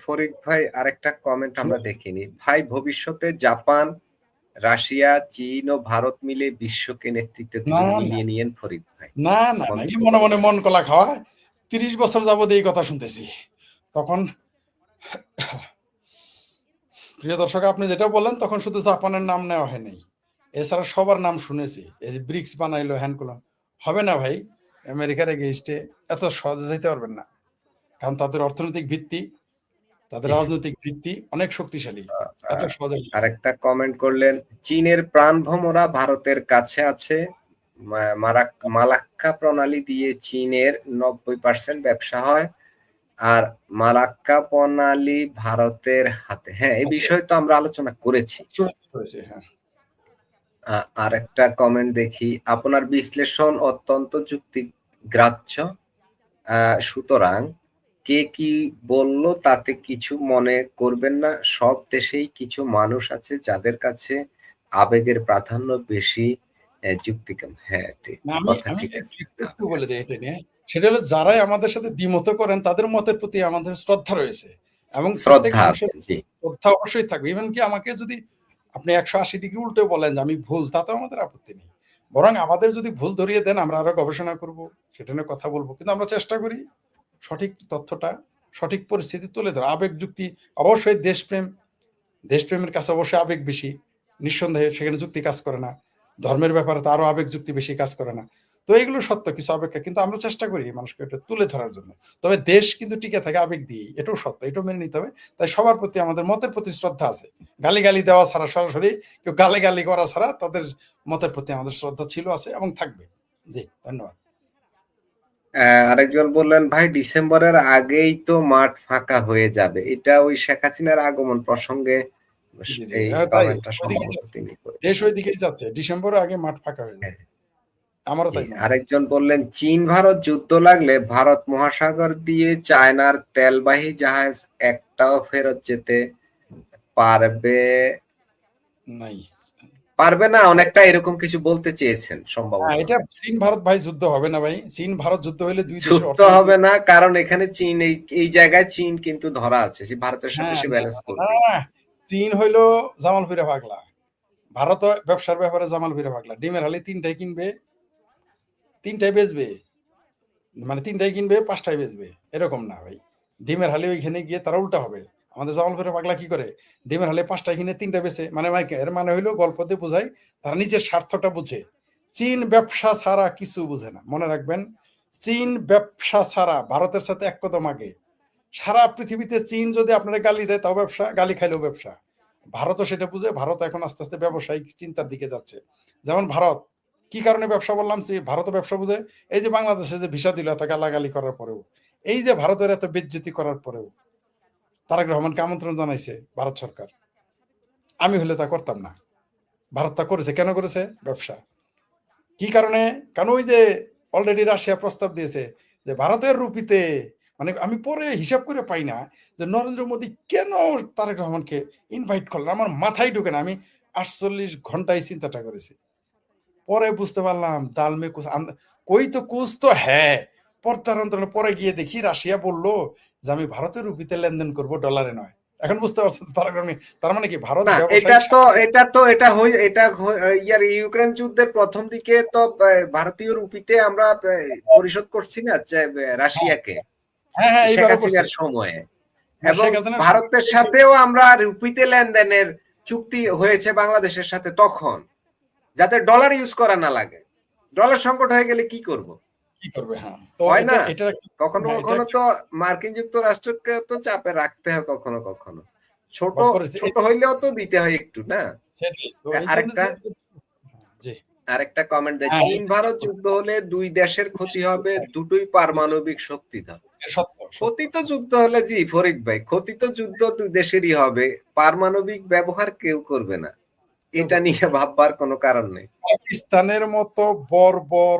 ফরিদ ভাই, আরেকটা কমেন্ট আমরা দেখিনি ভাই। ভবিষ্যতে জাপান, রাশিয়া, চীন ও ভারত মিলে বিশ্বকে নেতৃত্ব মিলিয়ে নিয়েন ফরিদ ভাই। না, মনে মনে মন কলা খাওয়া। 30 বছর যাবত এই কথা শুনতেছি। তখন প্রিয় দর্শক, আপনি যেটা বললেন, তখন শুধু জাপানের নাম নেওয়া হয়নি, এছাড়া সবার নাম শুনেছি। এই যে ব্রিক্স বানাইলো, হ্যান করলো, হবে না ভাই। আমেরিকার এগেইনস্টে এত সহজে যেতে পারবেন না, কারণ তাদের অর্থনৈতিক ভিত্তি, তাদের রাজনৈতিক ভিত্তি অনেক শক্তিশালী। এত সহজে। আরেকটা কমেন্ট করলেন, চীনের প্রাণভোমরা ভারতের কাছে আছে। মালাক্কা প্রণালী দিয়ে চীনের 90% ব্যবসা হয়, আর মালাক্কা প্রণালী ভারতের হাতে। হ্যাঁ, এই বিষয়ে তো আমরা আলোচনা করেছি। আর একটা কমেন্ট দেখি, আপনার বিশ্লেষণ অত্যন্ত যুক্তিগ্রাহ্য, সুতরাং কে কি বলল তাতে কিছু মনে করবেন না। সব দেশেই কিছু মানুষ আছে যাদের কাছে আবেগের প্রাধান্য বেশি, যুক্তিকম। হ্যাঁ, বলে দেয় এটা নিয়ে, সেটা হলো যারাই আমাদের সাথে দ্বিমত করেন তাদের মতের প্রতি আমাদের শ্রদ্ধা রয়েছে, এবং শ্রদ্ধা অবশ্যই থাকবে। ইভেন কি আমাকে যদি আপনি 180 ডিগ্রি উল্টে বলেন যে আমি ভুল, তাতেও আমাদের আপত্তি নেই। বরং আমাদের যদি ভুল ধরিয়ে দেন, আমরা আরো গবেষণা করব, সেটা নিয়ে কথা বলবো। কিন্তু আমরা চেষ্টা করি সঠিক তথ্যটা, সঠিক পরিস্থিতি তুলে ধরা। আবেগ যুক্তি অবশ্যই, দেশপ্রেমের কাছে অবশ্যই আবেগ বেশি, নিঃসন্দেহে সেখানে যুক্তি কাজ করে না। ধর্মের ব্যাপারে তো আরো আবেগ যুক্তি বেশি কাজ করে না। তো তো এগুলো সত্য কিছু অপেক্ষা, কিন্তু আমরা চেষ্টা করি মানুষকে এটা তুলে ধরার জন্য। তবে দেশ কিন্তু টিকে থাকে আবেগ দিয়ে, এটাও সত্য, এটাও মেনে নিতে হবে। তাই সবার প্রতি আমাদের মতের প্রতি শ্রদ্ধা আছে। গালি দেওয়া ছাড়া, সরাসরি কেউ গালি করা ছাড়া তাদের মতের প্রতি আমাদের শ্রদ্ধা ছিল, আছে এবং থাকবে। জি, ধন্যবাদ। আরেকজন বললেন, ভাই ডিসেম্বরের আগেই তো মাঠ ফাঁকা হয়ে যাবে, এটা ওই শেখ হাসিনার আগমন প্রসঙ্গে জি, এই তাই কমেন্টটা সম্ভবত তিনি করেছেন। দেশ ওই দিকেই যাচ্ছে, ডিসেম্বরের আগে মাঠ ফাঁকা হয়ে যাবে, আমারও তাই মনে হয়। আরেকজন বললেন, চীন ভারত যুদ্ধ লাগলে ভারত মহাসাগর দিয়ে চায়নার তেলবাহী জাহাজ একটাও ফেরত যেতে পারবে নাই, পারবে না, অনেকটা এরকম কিছু বলতে চেয়েছেন সম্ভবত। এটা চীন ভারত ভাই যুদ্ধ হবে না ভাই, চীন ভারত যুদ্ধ হলে দুই দেশের যুদ্ধ হবে না, কারণ এখানে চীন এই জায়গায় চীন কিন্তু ধরা আছে, সে ভারতের সাথে সে ব্যালেন্স করবে। চীন হইলো জামালপুরে পাগলা, ভারত ব্যবসার ব্যাপারে জামালপুরে পাগলা। ডিমের হালি তিনটাই কিনবে, তিনটাই বেচবে, মানে তিনটাই কিনবে, পাঁচটাই বেচবে, এরকম না ভাই। ডিমের হালি ওইখানে গিয়ে তারা উল্টা হবে। আমাদের জামালপুরে পাগলা কি করে, ডিমের হালি পাঁচটায় কিনে তিনটা বেচে, মানে এর মানে হইলো গল্প দিয়ে বোঝায় তারা নিজের স্বার্থটা বুঝে। চীন ব্যবসা ছাড়া কিছু বুঝে না, মনে রাখবেন। চীন ব্যবসা ছাড়া ভারতের সাথে এক কদম আগে। সারা পৃথিবীতে চীন যদি আপনারা গালি দেয় তাও ব্যবসা, গালি খাইলেও ব্যবসা। ভারতও সেটা বুঝে, ভারত এখন আস্তে আস্তে ব্যবসায়িক চিন্তার দিকে যাচ্ছে। যেমন ভারত কি কারণে ব্যবসা বললাম, ভারতও ব্যবসা বুঝে। এই যে বাংলাদেশে যে ভিসা দিল এত গালাগালি করার পরেও, এই যে ভারতের এত বেজ্জতি করার পরেও তারেক রহমানকে আমন্ত্রণ জানাইছে ভারত সরকার। আমি হলে তা করতাম না, ভারত তা করেছে। কেন করেছে? ব্যবসা। কি কারণে? কারণ ওই যে অলরেডি রাশিয়া প্রস্তাব দিয়েছে যে ভারতের রুপিতে, মানে আমি পরে হিসাব করে পাই না যে নরেন্দ্র মোদী কেন তারেক রহমানকে ইনভাইট করলেন, আমার মাথায় ঢুকে না। আমি 48 ঘন্টায় চিন্তাটা করেছি, পরে বুঝতে পারলাম দাল মে কুছ কই তো কুছ তো হ্যাঁ। পরে পরে গিয়ে দেখি রাশিয়া বললো যে আমি ভারতের রুপিতে লেনদেন করব, ডলারে নয়। এখন বুঝতে পারছেন তার মানে কি ভারত না, ব্যবসায়িক ইয়ার ইউক্রেন যুদ্ধের প্রথম দিকে তো ভারতীয় রুপিতে আমরা পরিশোধ করছি না রাশিয়াকে, হ্যাঁ হ্যাঁ শেখ এইবারও করছে, হাসিনার সময়ে, হ্যাঁ, এবং শেখ হাসিনার ভারতের সাথেও আমরা রুপিতে লেনদেনের চুক্তি হয়েছে বাংলাদেশের সাথে তখন, যাতে ডলার ইউজ করা না লাগে। ডলার সংকট হয়ে গেলে কি করব? কি করবে? হ্যাঁ, তো হয় না, এটা কখনো হ্যাঁ, কখনো তো মার্কিন যুক্তরাষ্ট্রকে তো চাপে রাখতে হয় কখনো কখনো, ছোট ছোট হইলেও তো দিতে হয় একটু, না? আরেকটা কমেন্ট দেয়, চীন ভারত যুদ্ধ হলে দুই দেশের ক্ষতি হবে, দুটোই পারমাণবিক শক্তিধর। ক্ষতি তো যুদ্ধ হলে, জি ফরিদ ভাই, ক্ষতি তো যুদ্ধ দুই দেশেরই হবে, পারমাণবিক ব্যবহার কেউ করবে না, এটা নিয়ে ভাববার কোনো কারণ নেই। পাকিস্তানের মতো বর্বর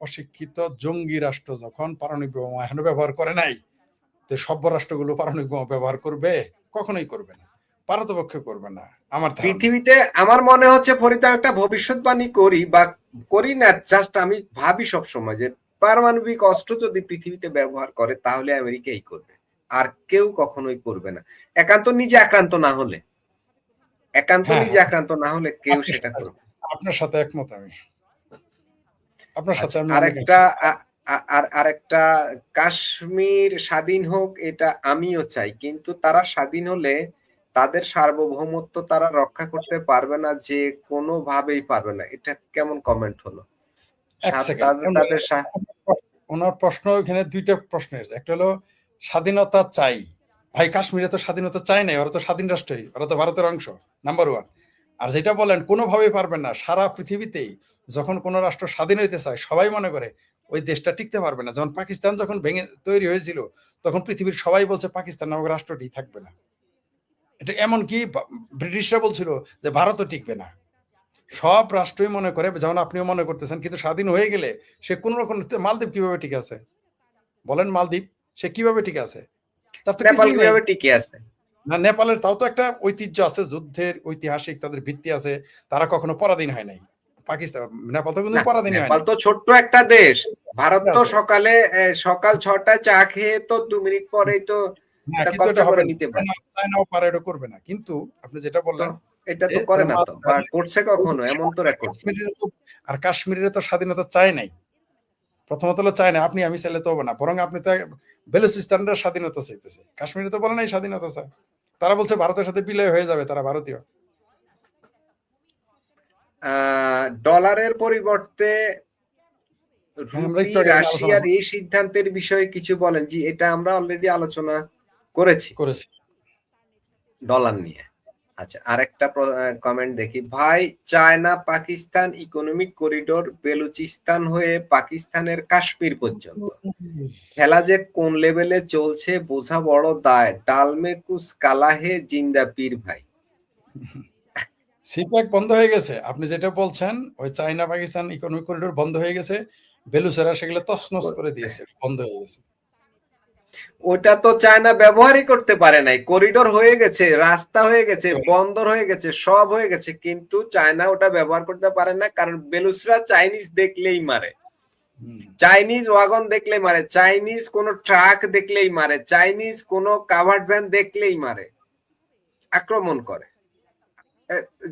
অশিক্ষিত জঙ্গি রাষ্ট্র যখন পারমাণবিক বোমা এখনো ব্যবহার করে নাই, তো সভ্য রাষ্ট্রগুলো পারমাণবিক বোমা ব্যবহার করবে? কখনোই করবে না, পারতপক্ষে করবে না আমার ধারণা। পৃথিবীতে আমার মনে হচ্ছে ফরিদ, একটা ভবিষ্যৎবাণী করি বা করি না, জাস্ট আমি ভাবি সবসময় যে পারমাণবিক অস্ত্র যদি পৃথিবীতে ব্যবহার করে তাহলে আমেরিকাই করবে, আর কেউ কখনোই করবে না, একান্ত নিজে আক্রান্ত না হলে। কেউ সেটা করবে। আপনার সাথে একমত আমি, আপনার সাথে আমি। আরেকটা, কাশ্মীর স্বাধীন হোক এটা আমিও চাই, কিন্তু তারা স্বাধীন হলে তাদের সার্বভৌমত্ব তারা রক্ষা করতে পারবে না, যে কোনো ভাবেই পারবে না। এটা কেমন কমেন্ট হলো? ওনার প্রশ্ন এখানে দুইটা প্রশ্ন আছে, একটা হলো স্বাধীনতা চাই। ভাই কাশ্মীরে তো স্বাধীনতা চাই নাই, ওরা তো স্বাধীন রাষ্ট্রই, ওরা তো ভারতের অংশ, নাম্বার ওয়ান। আর যেটা বলেন কোনোভাবেই পারবেন না, সারা পৃথিবীতেই যখন কোনো রাষ্ট্র স্বাধীন হইতে চায় সবাই মনে করে ওই দেশটা টিকতে পারবে না। যেমন পাকিস্তান যখন ভেঙে তৈরি হয়েছিল তখন পৃথিবীর সবাই বলছে পাকিস্তান নামক রাষ্ট্রটি থাকবে না। এটা এমনকি ব্রিটিশরা বলছিল যে ভারতও টিকবে না। সব রাষ্ট্রই মনে করে, যেমন আপনিও মনে করতেছেন, কিন্তু স্বাধীন হয়ে গেলে সে কোন রকম। মালদ্বীপ কিভাবে টিকে আছে বলেন? মালদ্বীপ সে কিভাবে টিকে আছে? তার তো কিছুই নেই। টিকে আছে না, নেপালের তাও তো একটা ঐতিহ্য আছে, যুদ্ধের ঐতিহাসিক তাদের ভিত্তি আছে, তারা কখনো পরাধীন হয় নাই। পাকিস্তান, নেপাল তো কিন্তু পরাধীন হয় নাই। নেপাল তো ছোট্ট একটা দেশ, ভারত তো সকাল 6টায় চা খেয়ে তো 2 মিনিট পরেই তো কব্জা করে নিতে পারে। চায়নাও পারে, এটা করবে না। কিন্তু আপনি যেটা বললেন এটা তো করে না, তো বা করছে কখনো, এমন তো রেকর্ড। আর কাশ্মীরের তো স্বাধীনতা চায় নাই, প্রথমত হলো চায় না। আপনি আমি চাইলে তো হবে না, বরং আপনি তো বেলুচিস্তানের স্বাধীনতা চাইতেছে, কাশ্মীরে তো বলে নাই স্বাধীনতা চায়। তারা বলছে ভারতের সাথে বিলয় হয়ে যাবে, তারা ভারতীয়। ডলারের পরিবর্তে হ্যাঁ, আমরা রুপি একটু আগে আলোচনা রাশিয়ার এই সিদ্ধান্তের বিষয়ে কিছু বলেন। জি, এটা আমরা অলরেডি আলোচনা করেছি করেছি। ডলার নিয়ে। আচ্ছা, আরেকটা কমেন্ট দেখি। ভাই, China Pakistan economic corridor Balochistan হয়ে পাকিস্তানের কাশ্মীর পর্যন্ত খেলা যে কোন লেভেলে চলছে বোঝা বড় দায়। ডাল মে কুছ কালা হে জিন্দা পীর ভাই। সিপ্যাক বন্ধ হয়ে গেছে। আপনি যেটা বলছেন ওই চায়না পাকিস্তান ইকোনমিক করিডোর বন্ধ হয়ে গেছে। বেলুচেরা সেগুলো তছনছ করে দিয়েছে। বন্ধ হয়ে গেছে। ওটা তো চায়না ব্যবহারই করতে পারে নাই। করিডোর হয়ে গেছে, রাস্তা হয়ে গেছে, বন্দর হয়ে গেছে, সব হয়ে গেছে, কিন্তু চায়না ওটা ব্যবহার করতে পারে না, কারণ বেলুচরা চাইনিজ দেখলেই মারে, চাইনিজ ওয়াগন দেখলেই মারে, চাইনিজ কোনো ট্রাক দেখলেই মারে, চাইনিজ কোনো কাভার্ড ভ্যান দেখলেই মারে, আক্রমণ করে।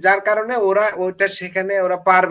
যার কারণে ওরা ওইটা সেখানে ওরা পারবে